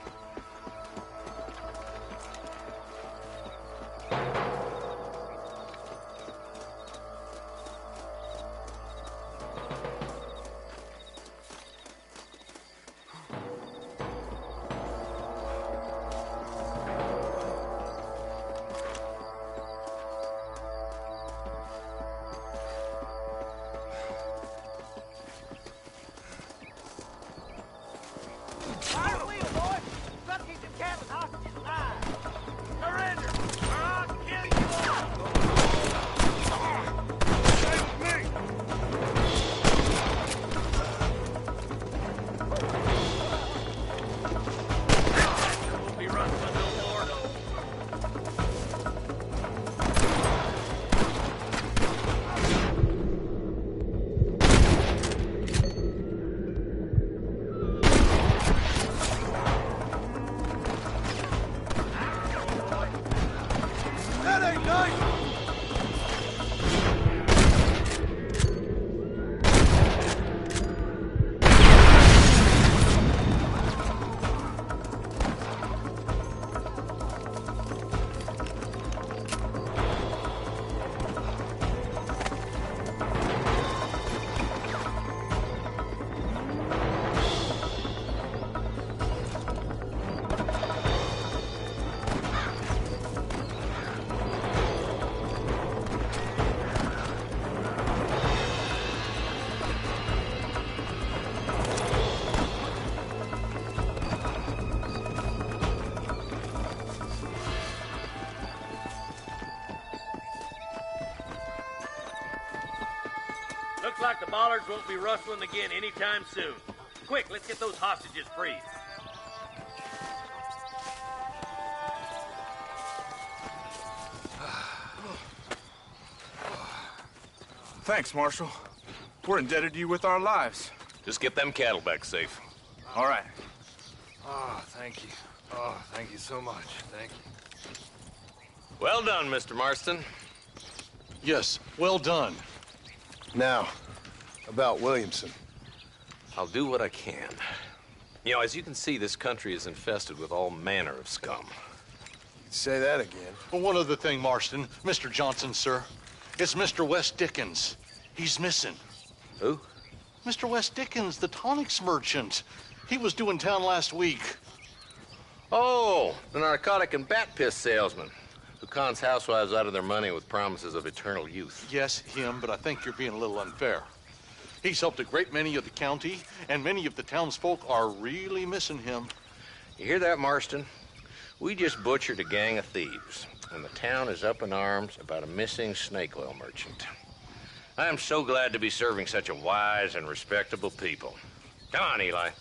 Fire wheel, boy. Try to keep them cattle and hostages alive. Surrender, or I'll kill you all! Stay with me! Won't be rustling no more. That ain't nice! Looks like the bollards won't be rustling again anytime soon. Quick, let's get those hostages free. Thanks, Marshal. We're indebted to you with our lives. Just get them cattle back safe. All right. Oh, thank you. Oh, thank you so much. Thank you. Well done, Mr. Marston. Yes, well done. Now, about Williamson. I'll do what I can. You know, as you can see, this country is infested with all manner of scum. Say that again. Well, one other thing, Marston. Mr. Johnson, sir. It's Mr. West Dickens. He's missing. Who? Mr. West Dickens, the tonics merchant. He was due in town last week. Oh, the narcotic and bat piss salesman who cons housewives out of their money with promises of eternal youth. Yes, him, but I think you're being a little unfair. He's helped a great many of the county, and many of the townsfolk are really missing him. You hear that, Marston? We just butchered a gang of thieves, and the town is up in arms about a missing snake oil merchant. I am so glad to be serving such a wise and respectable people. Come on, Eli.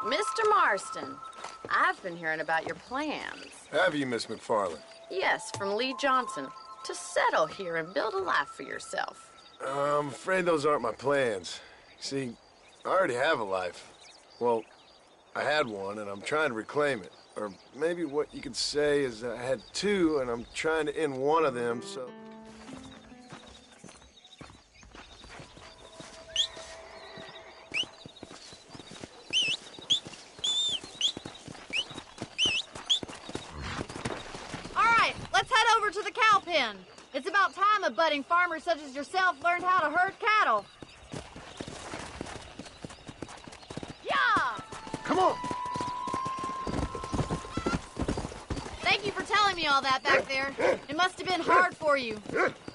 Mr. Marston, I've been hearing about your plans. Have you, Miss McFarland? Yes, from Lee Johnson, to settle here and build a life for yourself. I'm afraid those aren't my plans. See, I already have a life. Well, I had one, and I'm trying to reclaim it. Or maybe what you could say is I had two, and I'm trying to end one of them, so... All right, let's head over to the cow pen. It's about time a budding farmer such as yourself learned how to herd cattle. Yeah! Come on! Thank you for telling me all that back there. It must have been hard for you.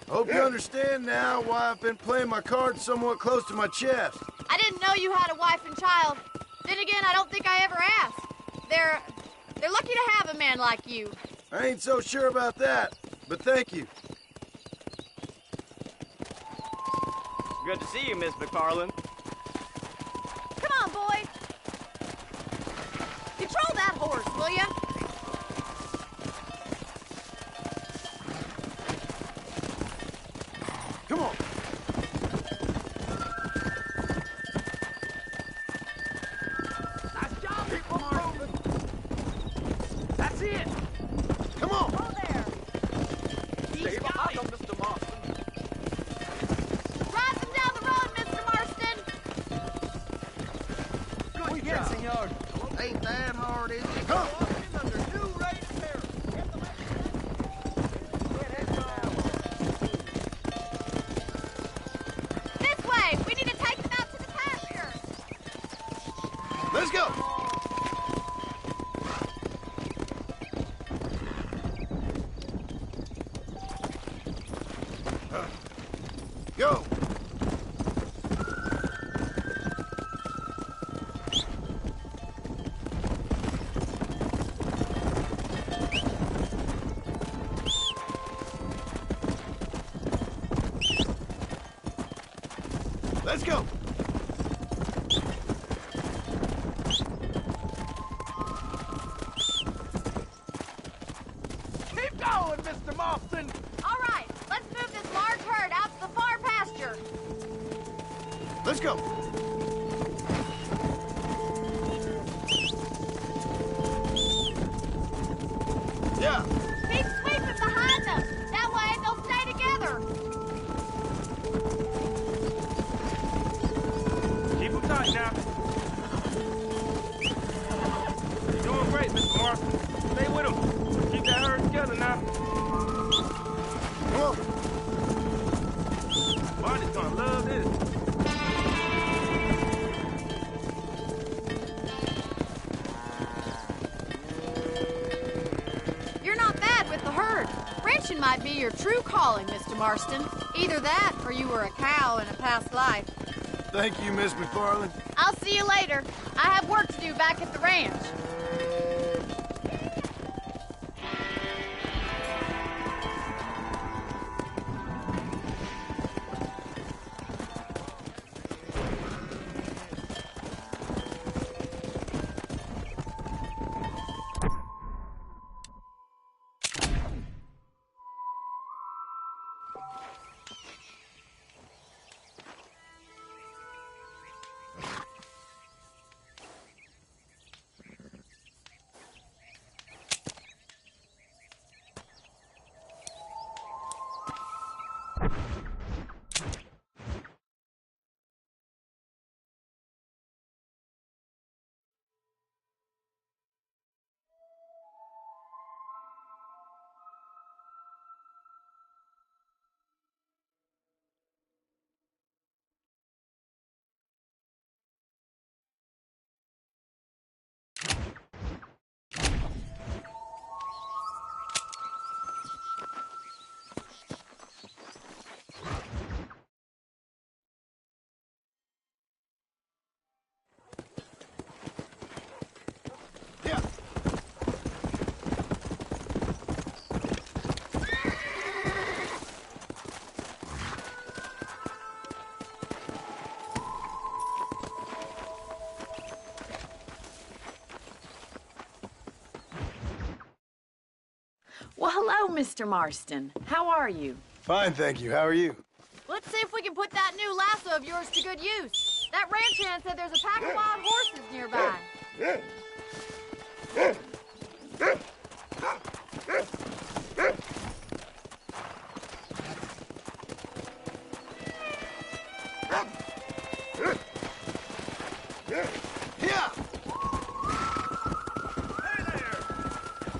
Hope you understand now why I've been playing my cards somewhat close to my chest. I didn't know you had a wife and child. Then again, I don't think I ever asked. They're lucky to have a man like you. I ain't so sure about that, but thank you. Good to see you, Miss McFarland. Come on, boy. Control that horse, will ya? Come on. Nice job, Mr. Marston. That's it. Come on. Oh, there. Stay behind him, Mr. Marston. Drive them down the road, Mr. Marston. Good job. senor. Ain't that hard, is it? Come on. Under new rate of tariff. This way. We need to take them out to the pasture. Let's go. Go. Let's go. Keep going, Mr. Marston. All right. Let's move this large herd out to the far pasture. Let's go. Yeah. Keep sweeping behind them. That way they'll stay together. Keep them tight now. You're doing great, Mr. Marston. Stay with them. Keep that herd together now. Come on. Barney's gonna love this. You're not bad with the herd. Ranching might be your true calling, Mr. Marston. Either that or you were a cow in a past life. Thank you, Miss McFarland. I'll see you later. I have work to do back at the ranch. Hello, Mr. Marston. How are you? Fine, thank you. How are you? Let's see if we can put that new lasso of yours to good use. That ranch hand said there's a pack of wild horses nearby.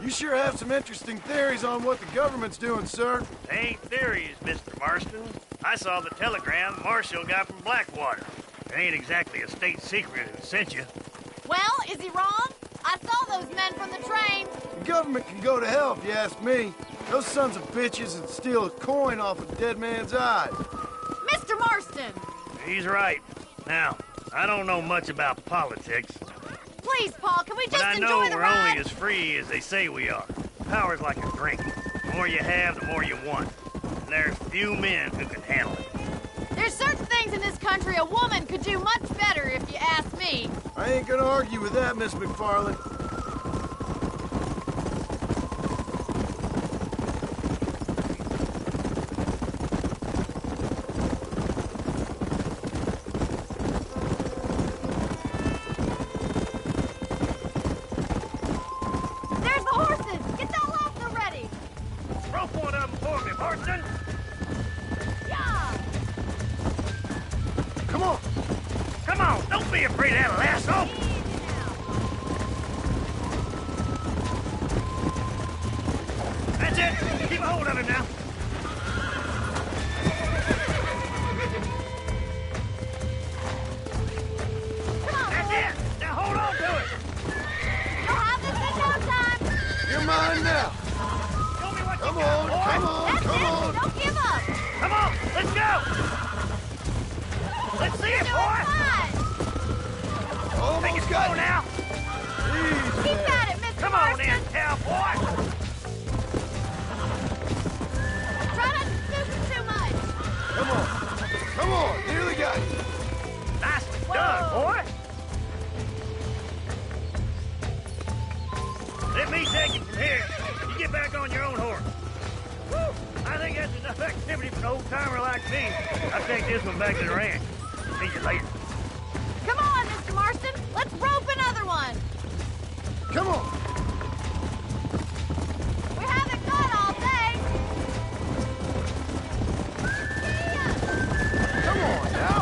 You sure have some interesting theories on what the government's doing, sir. They ain't theories, Mr. Marston. I saw the telegram Marshall got from Blackwater. It ain't exactly a state secret who sent you. Well, is he wrong? I saw those men from the train. The government can go to hell if you ask me. Those sons of bitches would steal a coin off a dead man's eyes. Mr. Marston! He's right. Now, I don't know much about politics. Please, Paul, can we just But I enjoy know the we're ride? only as free as they say we are. Power's like a drink. The more you have, the more you want. And there's few men who can handle it. There's certain things in this country a woman could do much better, if you ask me. I ain't gonna argue with that, Miss McFarland. There's the horses! Get that lasso ready! Rope one of them for me, Marston! Yeah! Come on! Come on, don't be afraid of that lasso! That's it! Keep a hold of him now! That's it! Now hold on to it! You'll have this in no time! You're mine now! Show me what Come you got, on, boy. come on, That's come it! on! Don't give up! Come on, let's go! Let's see it, boy! Take it slow now! Keep at it, Mr. Come on Marston! in, cowboy! Try not to scoop too much! Come on! Come on! Nearly got you! Nicely done, boy! Let me take it from here. You get back on your own horse. Woo! I think that's enough activity for an old-timer like me. I'll take this one back to the ranch. See you later. Come on, Mr. Marston! Let's rope another one! Come on! We haven't gone all day! Come on now!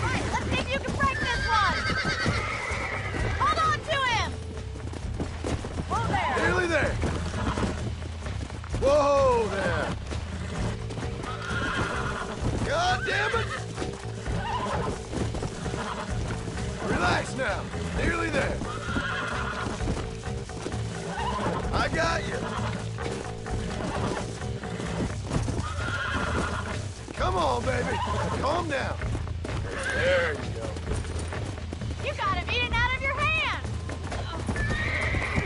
Right, let's see if you can break this one! Hold on to him! Whoa there! Nearly there! Whoa there! God damn it! Relax now. Nearly there. I got you. Come on, baby. Calm down. There you go. You got him eating out of your hand!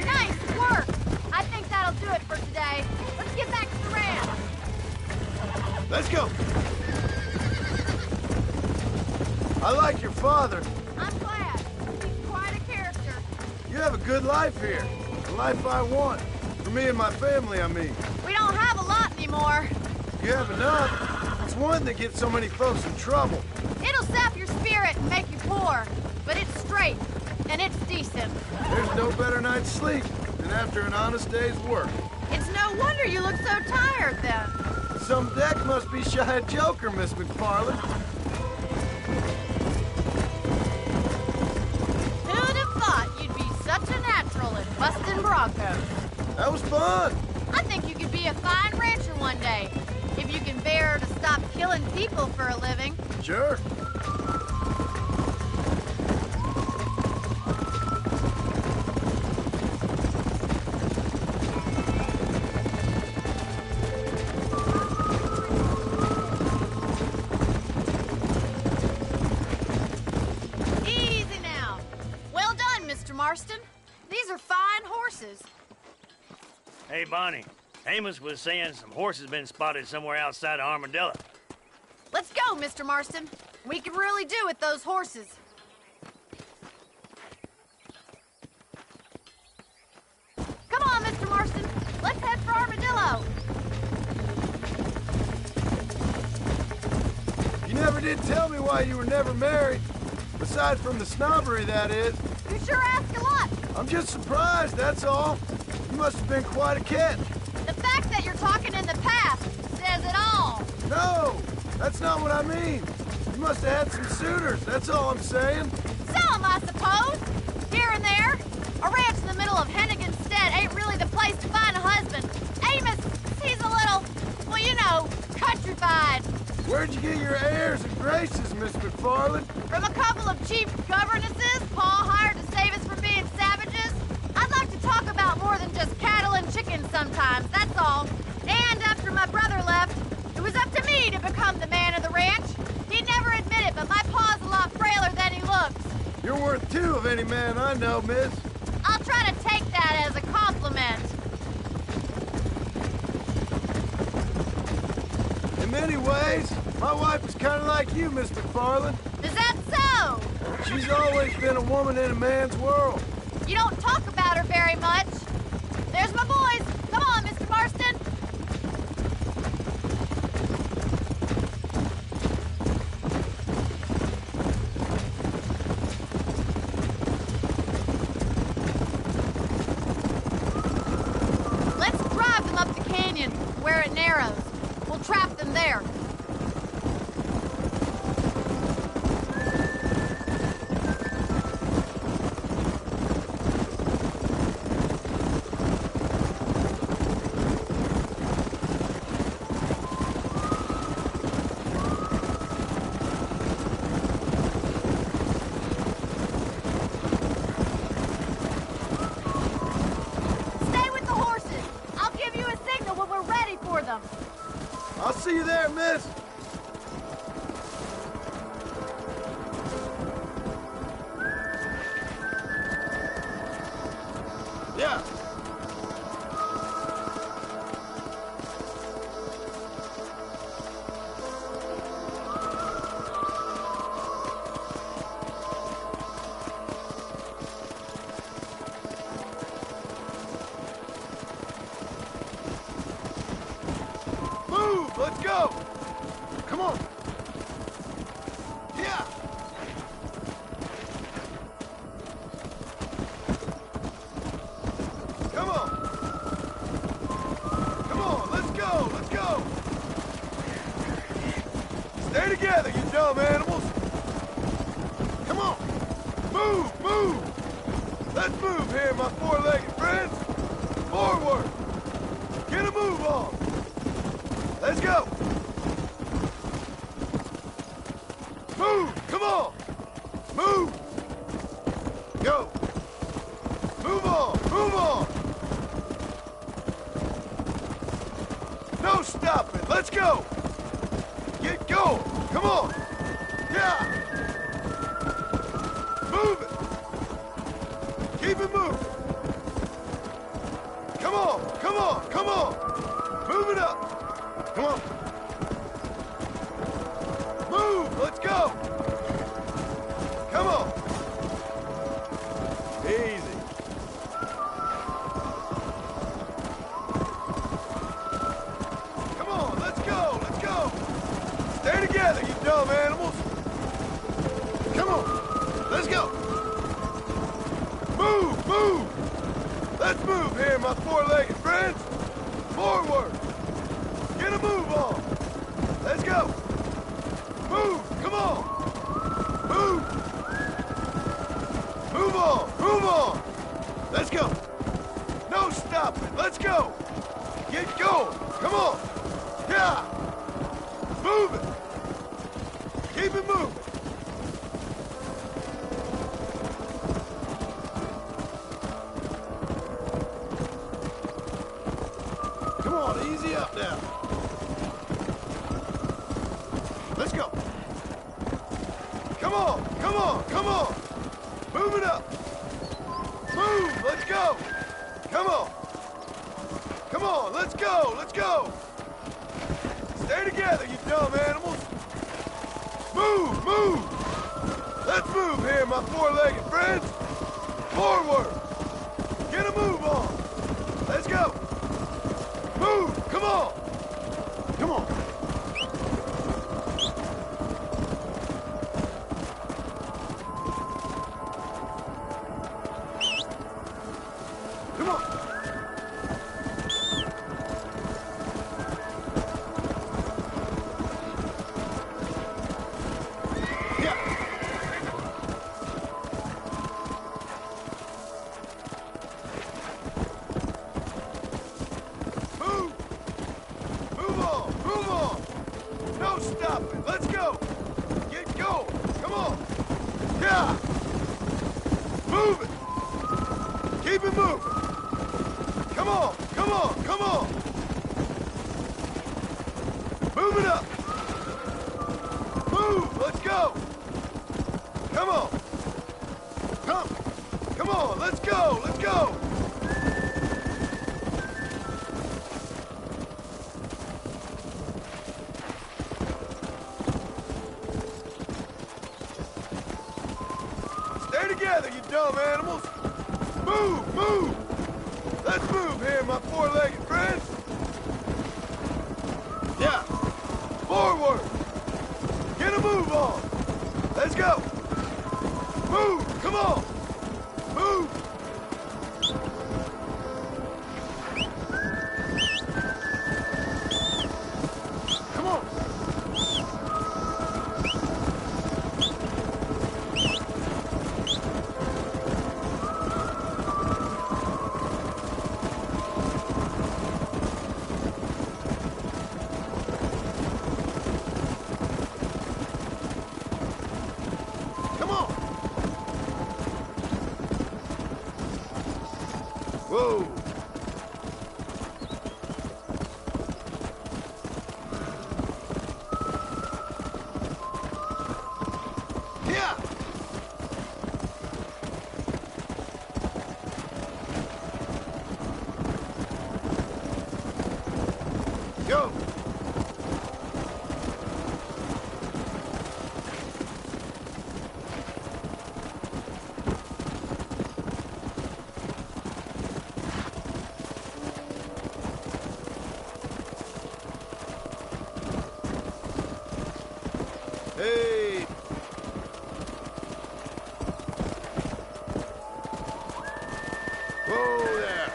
Nice work! I think that'll do it for today. Let's get back to the ranch. Let's go. I like your father. I'm glad. He's quite a character. You have a good life here. The life I want. For me and my family, I mean. We don't have a lot anymore. You have enough. It's one that gets so many folks in trouble. It'll sap your spirit and make you poor. But it's straight, and it's decent. There's no better night's sleep than after an honest day's work. It's no wonder you look so tired, then. Some deck must be shy of Joker, Miss McFarland. Who'd have thought you'd be such a natural at busting broncos? That was fun. I think you could be a fine rancher one day, if you can bear to stop killing people for a living. Sure. Easy now. Well done, Mr. Marston. These are fine horses. Hey, Bonnie. Amos was saying some horses been spotted somewhere outside of Armadillo. Let's go, Mr. Marston. We can really do with those horses. Come on, Mr. Marston. Let's head for Armadillo. go. You never did tell me why you were never married. Aside from the snobbery, that is. You sure ask a lot. I'm just surprised, that's all. You must have been quite a catch. The fact that you're talking in the past says it all. No, that's not what I mean. You must have had some suitors, that's all I'm saying. Some, I suppose. Here and there. A ranch in the middle of Hennigan's Stead ain't really the place to find a husband. Amos, he's a little, well, you know, countrified. Where'd you get your airs and graces, Miss McFarland? From a couple of cheap governesses Pa hired to save us from being savages. I'd like to talk about more than just cattle and chickens sometimes, that's all. And after my brother left, it was up to me to become the man of the ranch. He'd never admit it, but my pa's a lot frailer than he looks. You're worth two of any man I know, miss. I'll try to take that as a compliment. In many ways, my wife is kind of like you, Miss McFarland. Is that so? She's always been a woman in a man's world. You don't talk about her very much. There's my boys. Come on, Mr. Marston. Let's drive them up the canyon where it narrows. We'll trap them there. Stay with the horses. I'll give you a signal when we're ready for them. I'll see you there, miss. Yeah. Move! Let's go! Come on! Yeah! Come on! Come on, let's go! Let's go! Stay together, you dumb animals! Come on! Move! Move! Let's move here, my four-legged friends! Forward! Get a move on! Let's go! Move! Come on! Move! Go! Move on! Move on! No stopping! Let's go! Get going! Come on! Yeah! Move it! Keep it moving! Come on! Come on! Come on! Move it up! Come on! Move! Let's go! Come on! Easy. Come on, let's go! Let's go! Stay together, you dumb animals! Come on! Let's go! Move! Move! Let's move here, my four-legged friends! Forward! Get a move on! Let's go! Move! Come on! Move! Move on! Move on! Let's go! No stopping! Let's go! Get going! Come on! Yeah! Move it! Keep it moving! Come on, easy up now. Let's go. Come on, come on, come on. Move it up. Move, let's go. Come on. Come on, let's go, let's go. Stay together, you dumb animals. Move, move. Let's move here, my four-legged friends. Forward. Get a move on. Let's go. Move. Move! Come on! Come on! Come on! Stay together, you dumb animals! Move! Move! Let's move here, my four-legged friends! Yeah! Forward! Get a move on! Let's go! Move! Come on! Move! Come on! Whoa! Yeah! Go! Hey! Whoa there!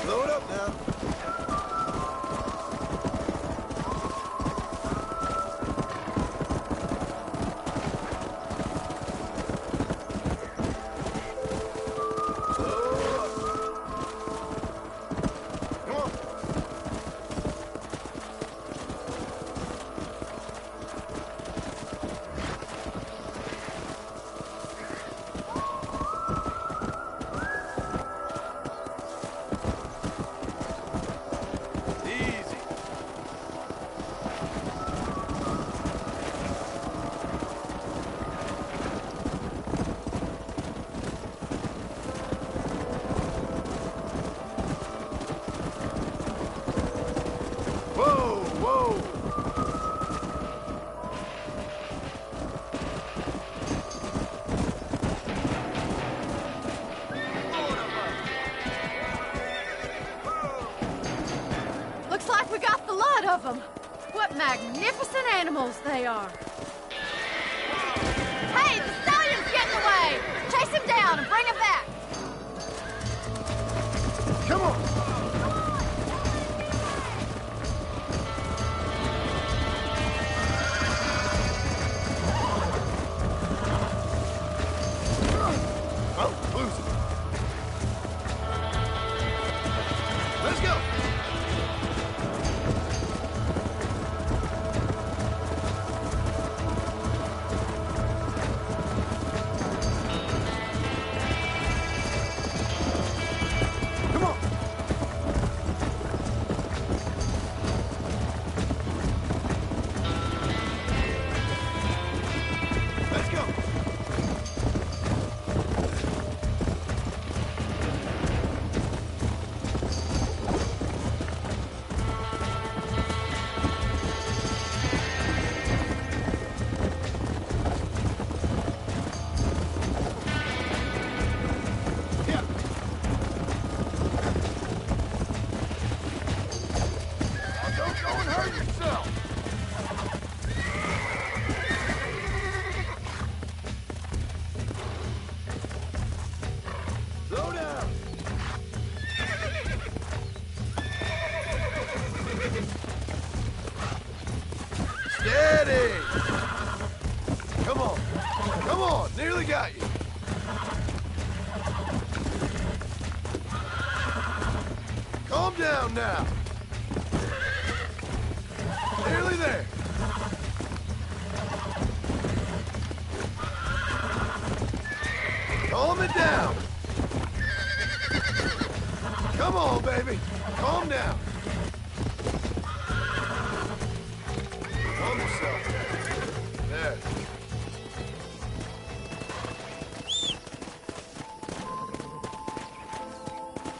Blow it up now. Looks like we got the lot of them. What magnificent animals they are. Hey, the stallion's getting away. Chase him down and bring him back. Come on! Oh, lose it. Let's go! Come on, nearly got you. Calm down now. Nearly there. Calm it down. Come on, baby. Calm down. Calm yourself. There.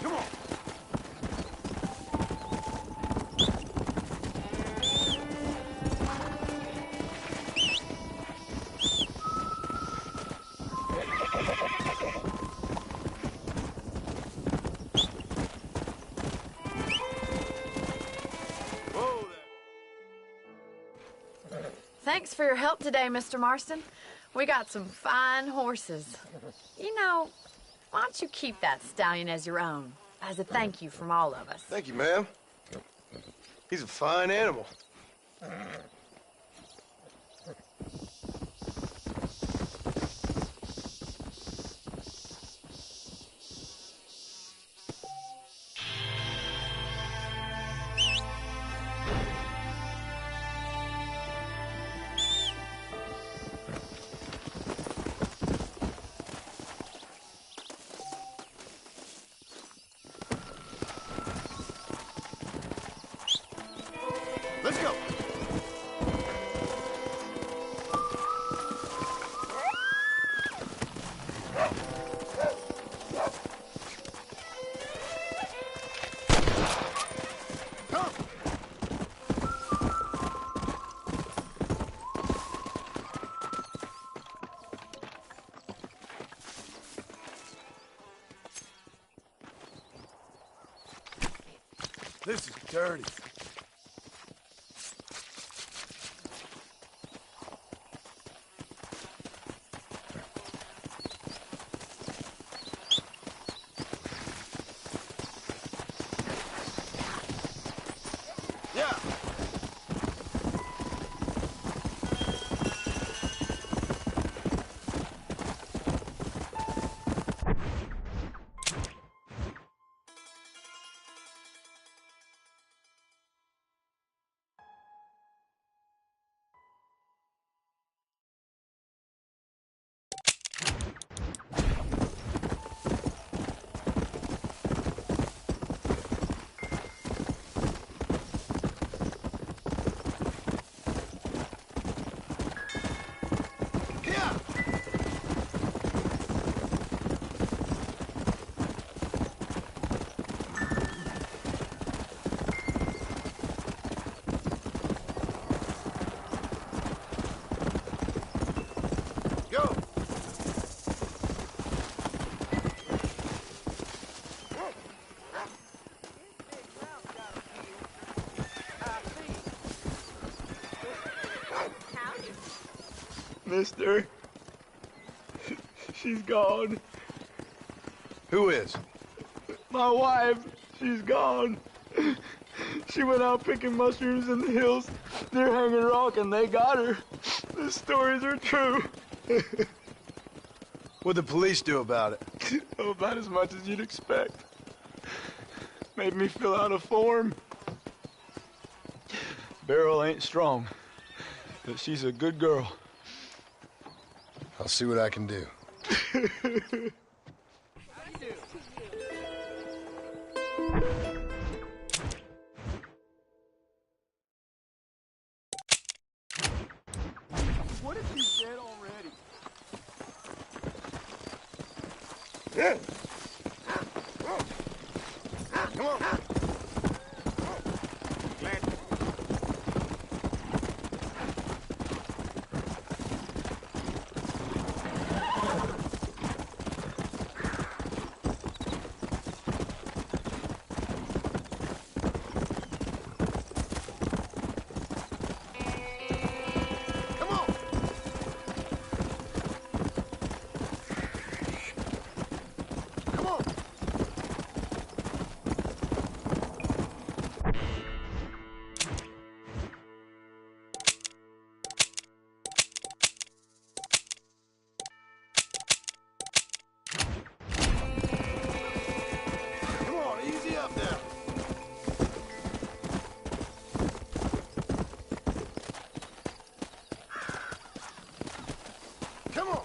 Come on. Thanks for your help today, Mr. Marston. We got some fine horses. You know, why don't you keep that stallion as your own, as a thank you from all of us? Thank you, ma'am. He's a fine animal. Let's go. Come. This is dirty. Yeah. Mister. She's gone. Who is? My wife. She's gone. She went out picking mushrooms in the hills near Hanging Rock, and they got her. The stories are true. What'd the police do about it? Oh, about as much as you'd expect. Made me fill out a form. Beryl ain't strong, but she's a good girl. I'll see what I can do. What if she's dead already? Come on. Come on.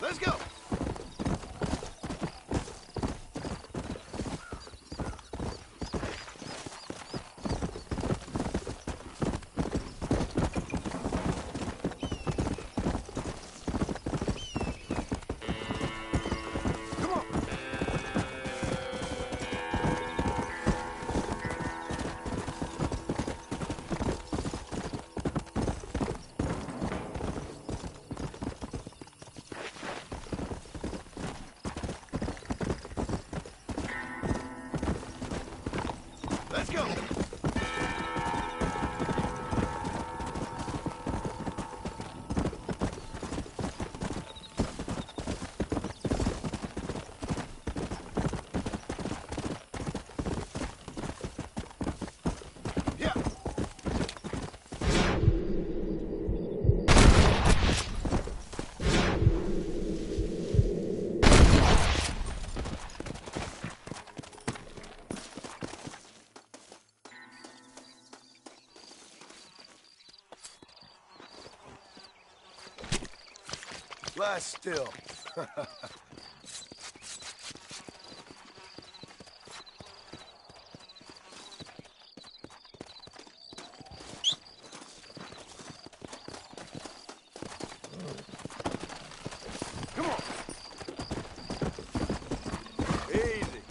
Let's go. Let's go. Yeah. Lie still. Come on. Easy.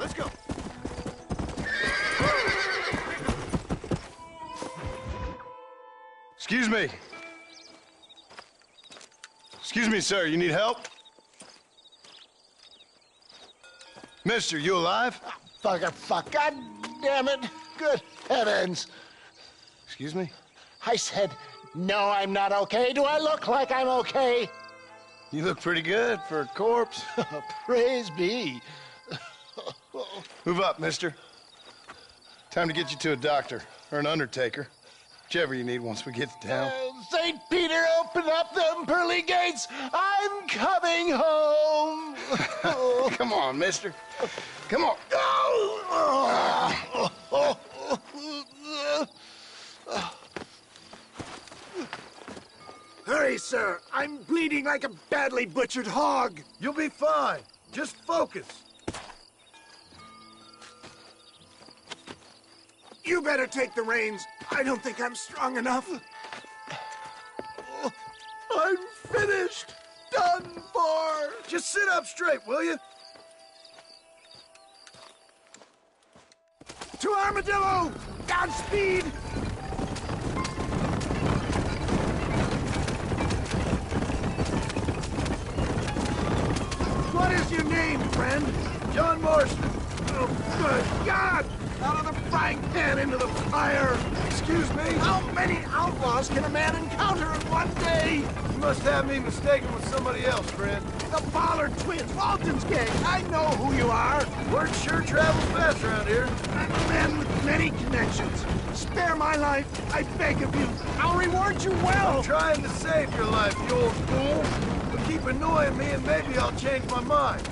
Let's go. Excuse me. Excuse me, sir. You need help? Mister, you alive? Fuck. God damn it. Good heavens. Excuse me? I said, no, I'm not okay. Do I look like I'm okay? You look pretty good for a corpse. Praise be. Move up, mister. Time to get you to a doctor or an undertaker. Whichever you need once we get to town. St. Peter, open up them pearly gates. I'm coming home. Come on, mister. Come on. Hurry, sir. I'm bleeding like a badly butchered hog. You'll be fine. Just focus. You better take the reins. I don't think I'm strong enough. I'm finished. Done for. Just sit up straight, will you? To Armadillo! Godspeed! What is your name, friend? John Mercer. Oh, good God! Out of the frying pan into the fire! Excuse me? How many outlaws can a man encounter in one day? You must have me mistaken with somebody else, friend. The Pollard twins, Walton's gang. I know who you are. Word sure travels fast around here. I'm a man with many connections. Spare my life, I beg of you. I'll reward you well. I'm trying to save your life, you old fool. But keep annoying me and maybe I'll change my mind.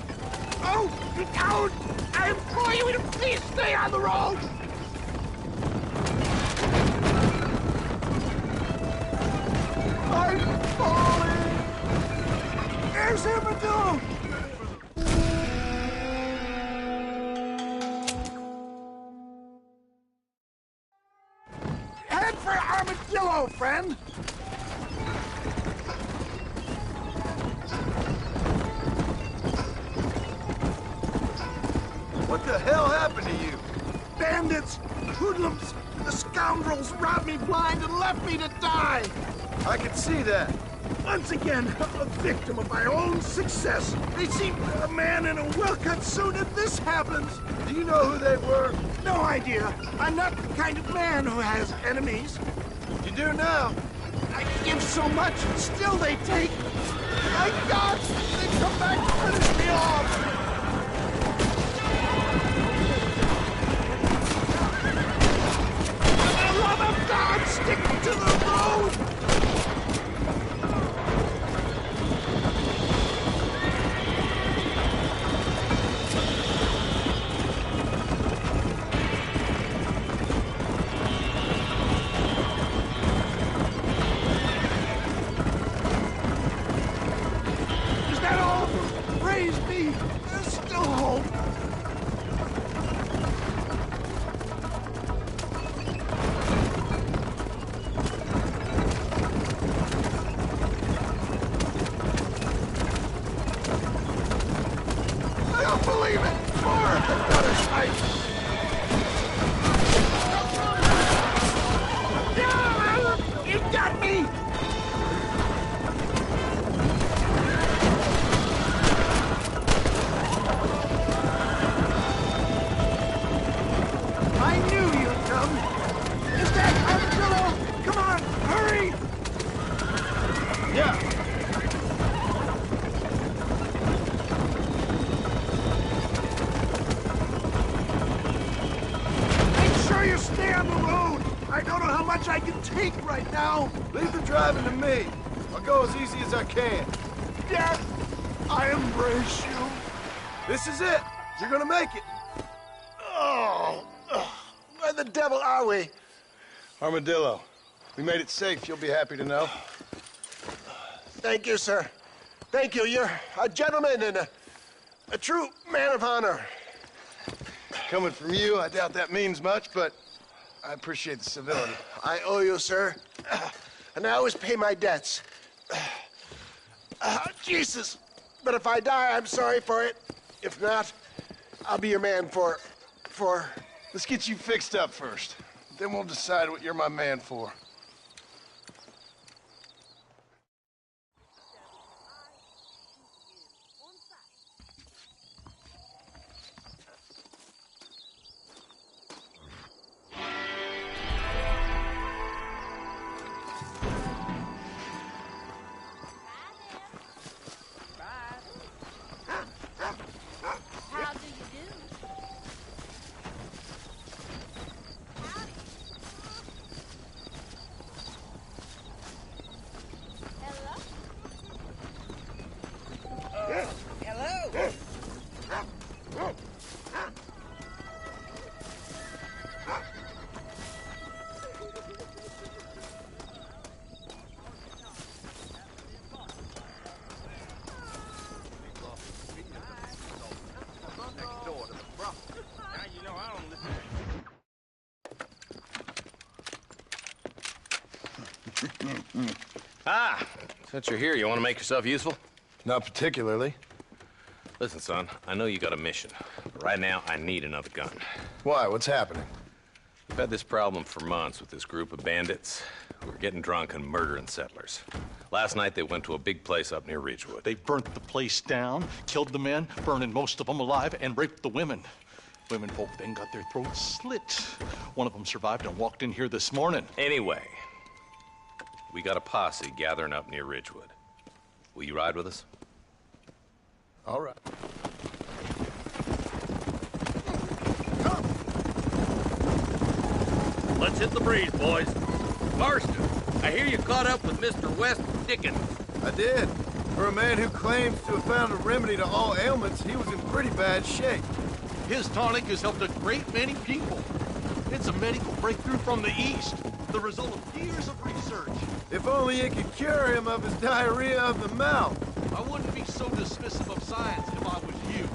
Oh, don't! I implore you to please stop! Stay on the road! I'm falling! There's Armadillo! Head for Armadillo, friend! What the hell happened to you? Bandits! Hoodlums! The scoundrels robbed me blind and left me to die! I can see that. Once again, a victim of my own success. They seem a man in a well-cut suit and this happens. Do you know who they were? No idea. I'm not the kind of man who has enemies. You do now. I give so much and still they take. My God! They come back to finish me off! For the love of God, stick to the road! Leave the driving to me. I'll go as easy as I can. Dad, I embrace you. This is it. You're gonna make it. Oh, where the devil are we? Armadillo. We made it safe, you'll be happy to know. Thank you, sir. Thank you. You're a gentleman and a true man of honor. Coming from you, I doubt that means much, but I appreciate the civility. I owe you, sir. And I always pay my debts. Jesus. But if I die, I'm sorry for it. If not, I'll be your man for... Let's get you fixed up first. Then we'll decide what you're my man for. How do you do? Ah, since you're here, you want to make yourself useful? Not particularly. Listen, son, I know you got a mission, but right now I need another gun. Why? What's happening? We've had this problem for months with this group of bandits who are getting drunk and murdering settlers. Last night they went to a big place up near Ridgewood. They burnt the place down, killed the men, burning most of them alive, and raped the women. Women folk then got their throats slit. One of them survived and walked in here this morning. Anyway, we got a posse gathering up near Ridgewood. Will you ride with us? All right. Let's hit the breeze, boys. Marston, I hear you caught up with Mr. West Dickens. I did. For a man who claims to have found a remedy to all ailments, he was in pretty bad shape. His tonic has helped a great many people. It's a medical breakthrough from the East, the result of years of research. If only it could cure him of his diarrhea of the mouth. I wouldn't be so dismissive of science if I was you.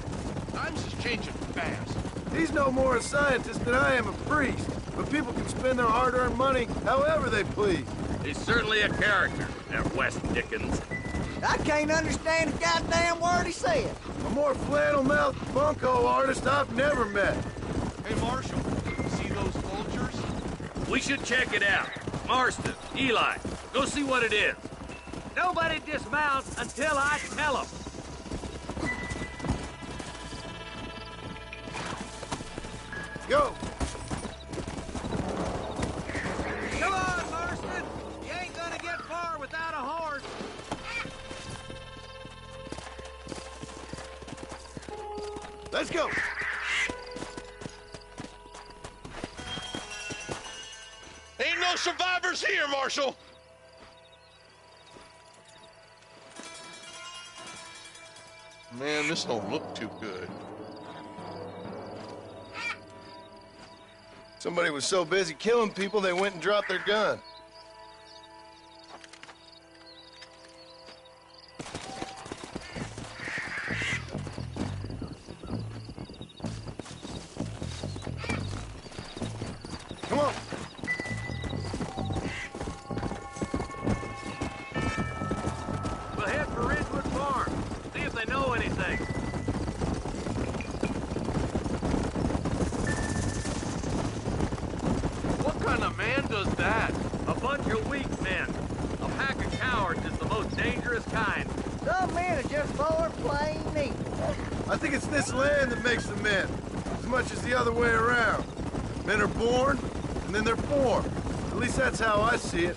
Times is changing fast. He's no more a scientist than I am a priest, but people can spend their hard-earned money however they please. He's certainly a character, that West Dickens. I can't understand a goddamn word he said. A more flannel-mouthed bunco artist I've never met. Hey, Marshal, see those vultures? We should check it out. Marston, Eli, go see what it is. Nobody dismounts until I tell them. Go! Come on, Marston! You ain't gonna get far without a horse. Let's go! Ain't no survivors here, Marshal! Man, this don't look too good. Somebody was so busy killing people, they went and dropped their gun. Come on. We'll head for Ridgewood Farm. See if they know anything. What kind of man does that? A bunch of weak men. A pack of cowards is the most dangerous kind. Some men are just born plain neat. I think it's this land that makes the men, as much as the other way around. Men are born, and then they're formed. At least that's how I see it.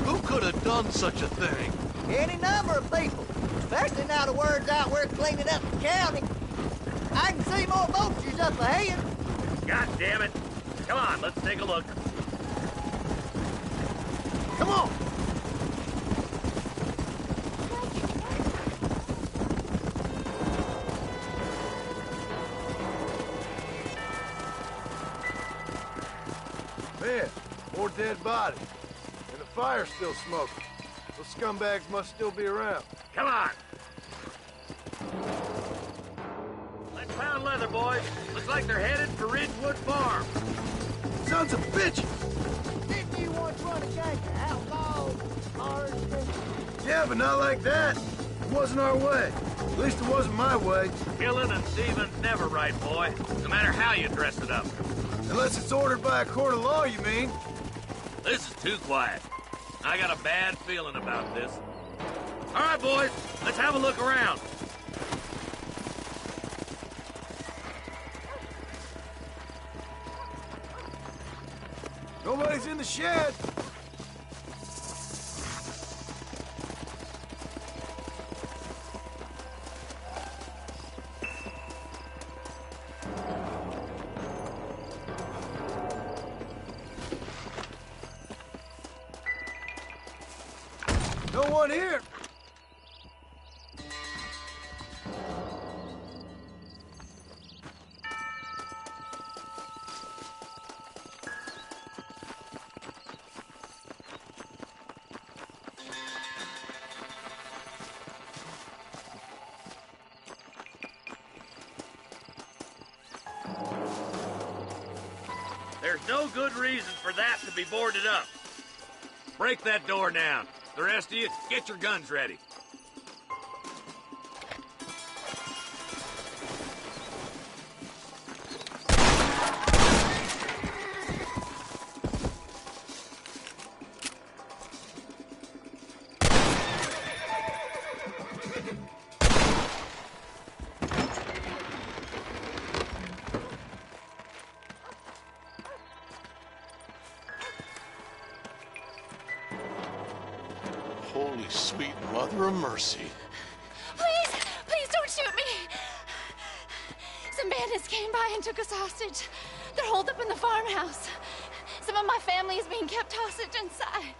Who could have done such a thing? Any number of people, especially now the word's out we're cleaning up the county. I can see more vultures up ahead. God damn it. Come on, let's take a look. Come on! Man, more dead bodies. And the fire's still smoking. Those scumbags must still be around. Come on! Let's pound leather, boys. Looks like they're headed for Ridgewood Farm. Sons of bitches! Didn't you once run a gang of outlaws, Marston? Yeah, but not like that. It wasn't our way. At least it wasn't my way. Killing and thieving's never right, boy. No matter how you dress it up. Unless it's ordered by a court of law, you mean? This is too quiet. I got a bad feeling about this. All right, boys. Let's have a look around. Nobody's in the shed. No one here. There's no good reason for that to be boarded up. Break that door down. The rest of you, get your guns ready. Holy sweet mother of mercy. Please, please don't shoot me. Some bandits came by and took us hostage. They're holed up in the farmhouse. Some of my family is being kept hostage inside.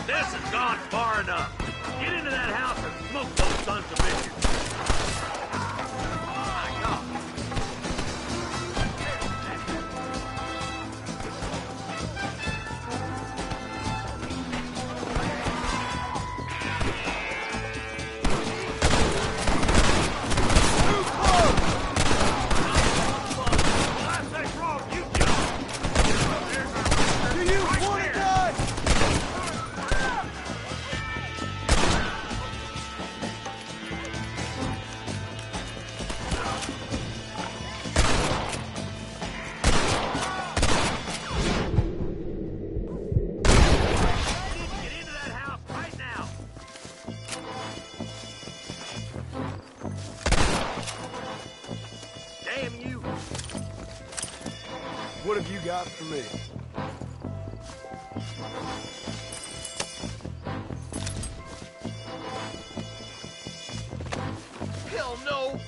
This has gone far enough. Get into that house and smoke those sons of bitches. What have you got for me? Hell no!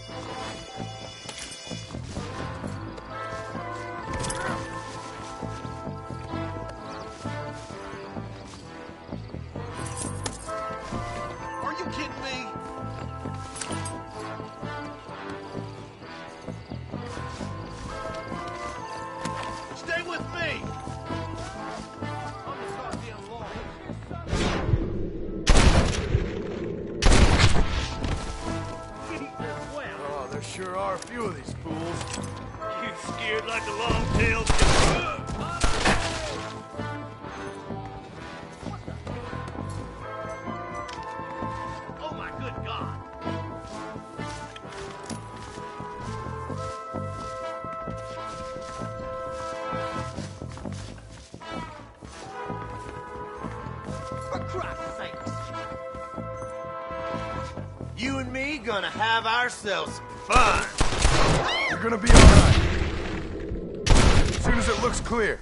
Are you kidding me? Stay with me! Oh, there sure are a few of these fools. You scared like a long-tailed... Oh my good God! For Christ's sake. You and me gonna have ourselves some fun. You're gonna be all right. As soon as it looks clear.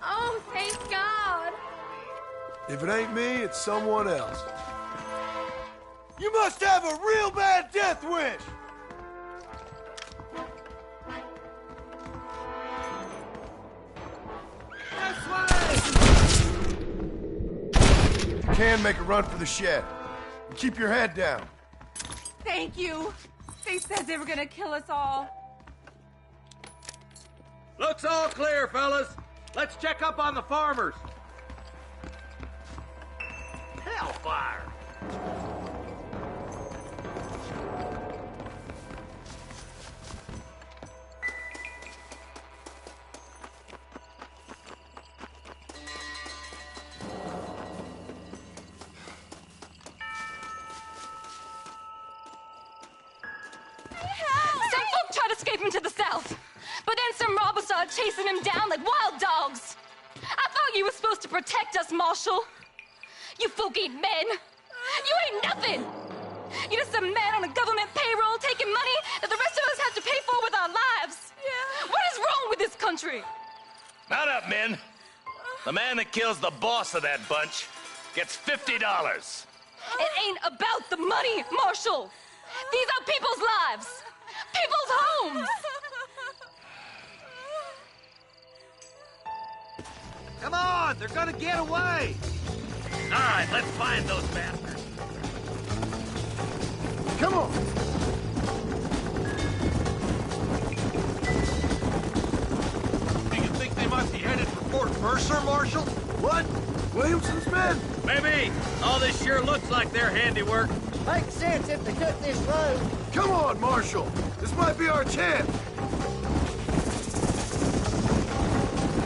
Oh, thank God. If it ain't me, it's someone else. You must have a real bad death wish! You can make a run for the shed. And keep your head down. Thank you. They said they were gonna kill us all. Looks all clear, fellas. Let's check up on the farmers. Hellfire! Some folk tried escaping to the south, but then some robbers started chasing him down like wild dogs. I thought you were supposed to protect us, Marshal. You folk ain't men. You ain't nothing. You're just a man on a government payroll taking money that the rest of us have to pay for with our lives. Yeah. What is wrong with this country? Mount up, men. The man that kills the boss of that bunch gets $50. It ain't about the money, Marshal. These are people's lives, people's homes. Come on, they're gonna get away. All right, let's find those bastards. Come on! Do you think they might be headed for Fort Mercer, Marshal? What? Williamson's men? Maybe. All this sure looks like their handiwork. Makes sense if they took this road. Come on, Marshal! This might be our chance!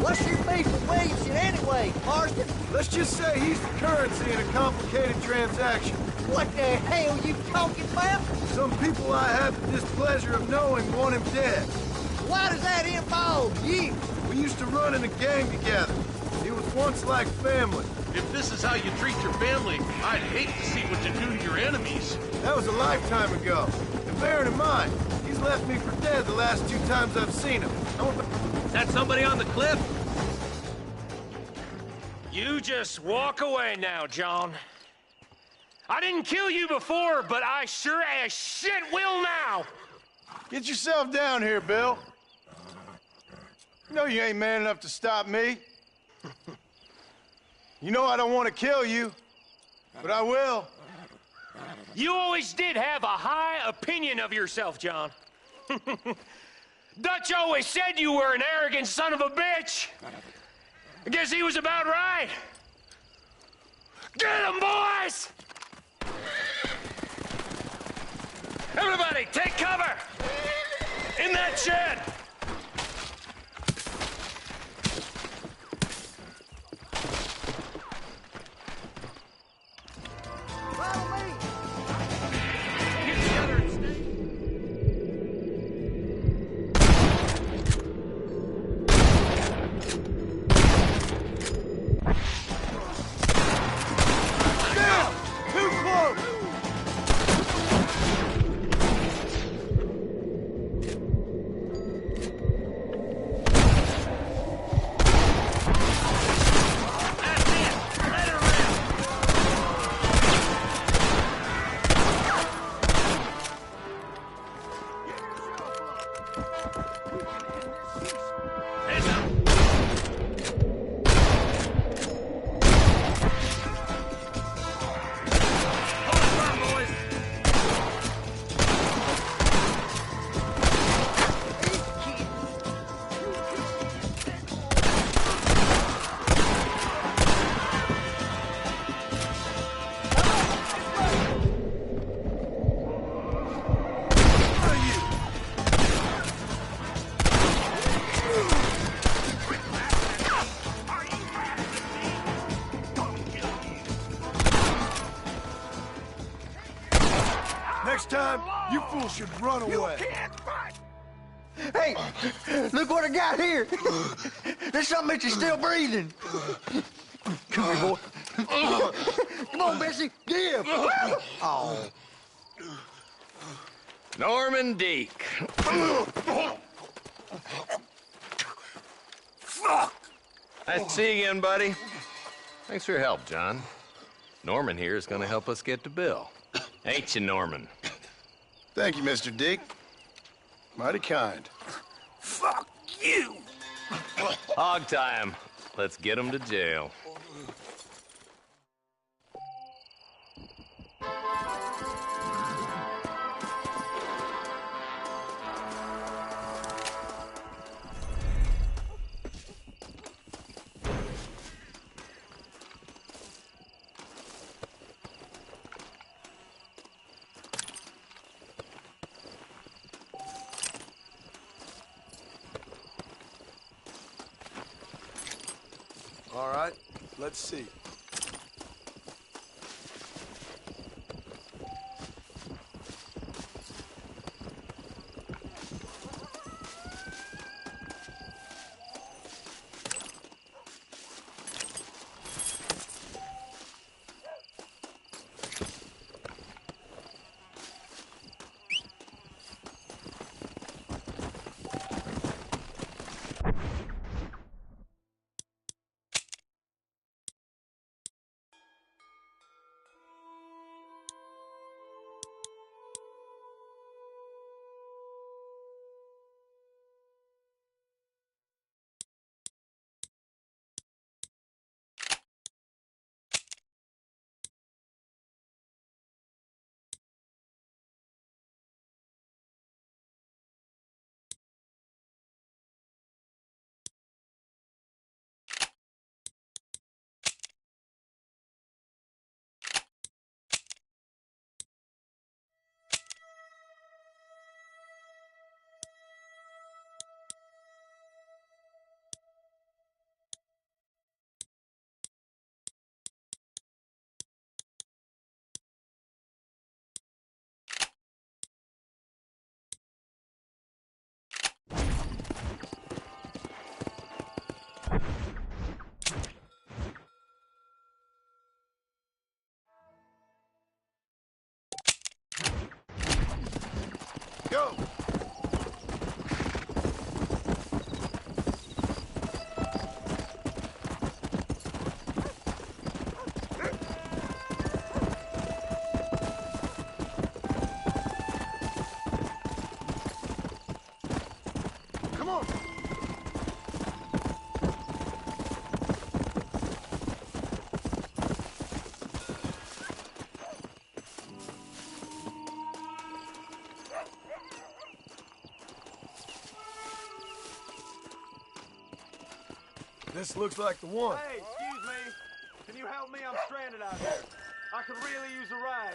What's your beef with Williamson anyway, Marston? Let's just say he's the currency in a complicated transaction. What the hell you talking about? Some people I have the displeasure of knowing want him dead. Why does that involve you? We used to run in a gang together. He was once like family. If this is how you treat your family, I'd hate to see what you do to your enemies. That was a lifetime ago. And bearing in mind, he's left me for dead the last 2 times I've seen him. Is that somebody on the cliff? You just walk away now, John. I didn't kill you before, but I sure as shit will now. Get yourself down here, Bill. You know you ain't man enough to stop me. You know I don't want to kill you, but I will. You always did have a high opinion of yourself, John. Dutch always said you were an arrogant son of a bitch. I guess he was about right. Get him, boys! Everybody, take cover! In that shed! Next time, you fools should run away. Hey, look what I got here. There's something that you're still breathing. Come here, boy. Come on, Bessie, give. Oh. Norman Deek. Fuck! Nice to see you again, buddy. Thanks for your help, John. Norman here is going to help us get to Bill. Ain't you, Norman? Thank you, Mr. Deek. Mighty kind. Fuck you! Hog time. Let's get him to jail. All right, let's see. Go! Come on! This looks like the one. Hey, excuse me. Can you help me? I'm stranded out here. I could really use a ride.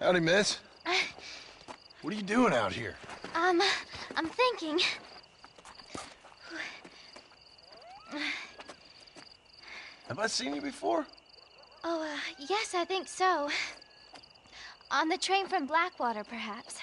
Howdy, miss. What are you doing out here? I'm thinking. Have I seen you before? Oh, yes, I think so. On the train from Blackwater, perhaps.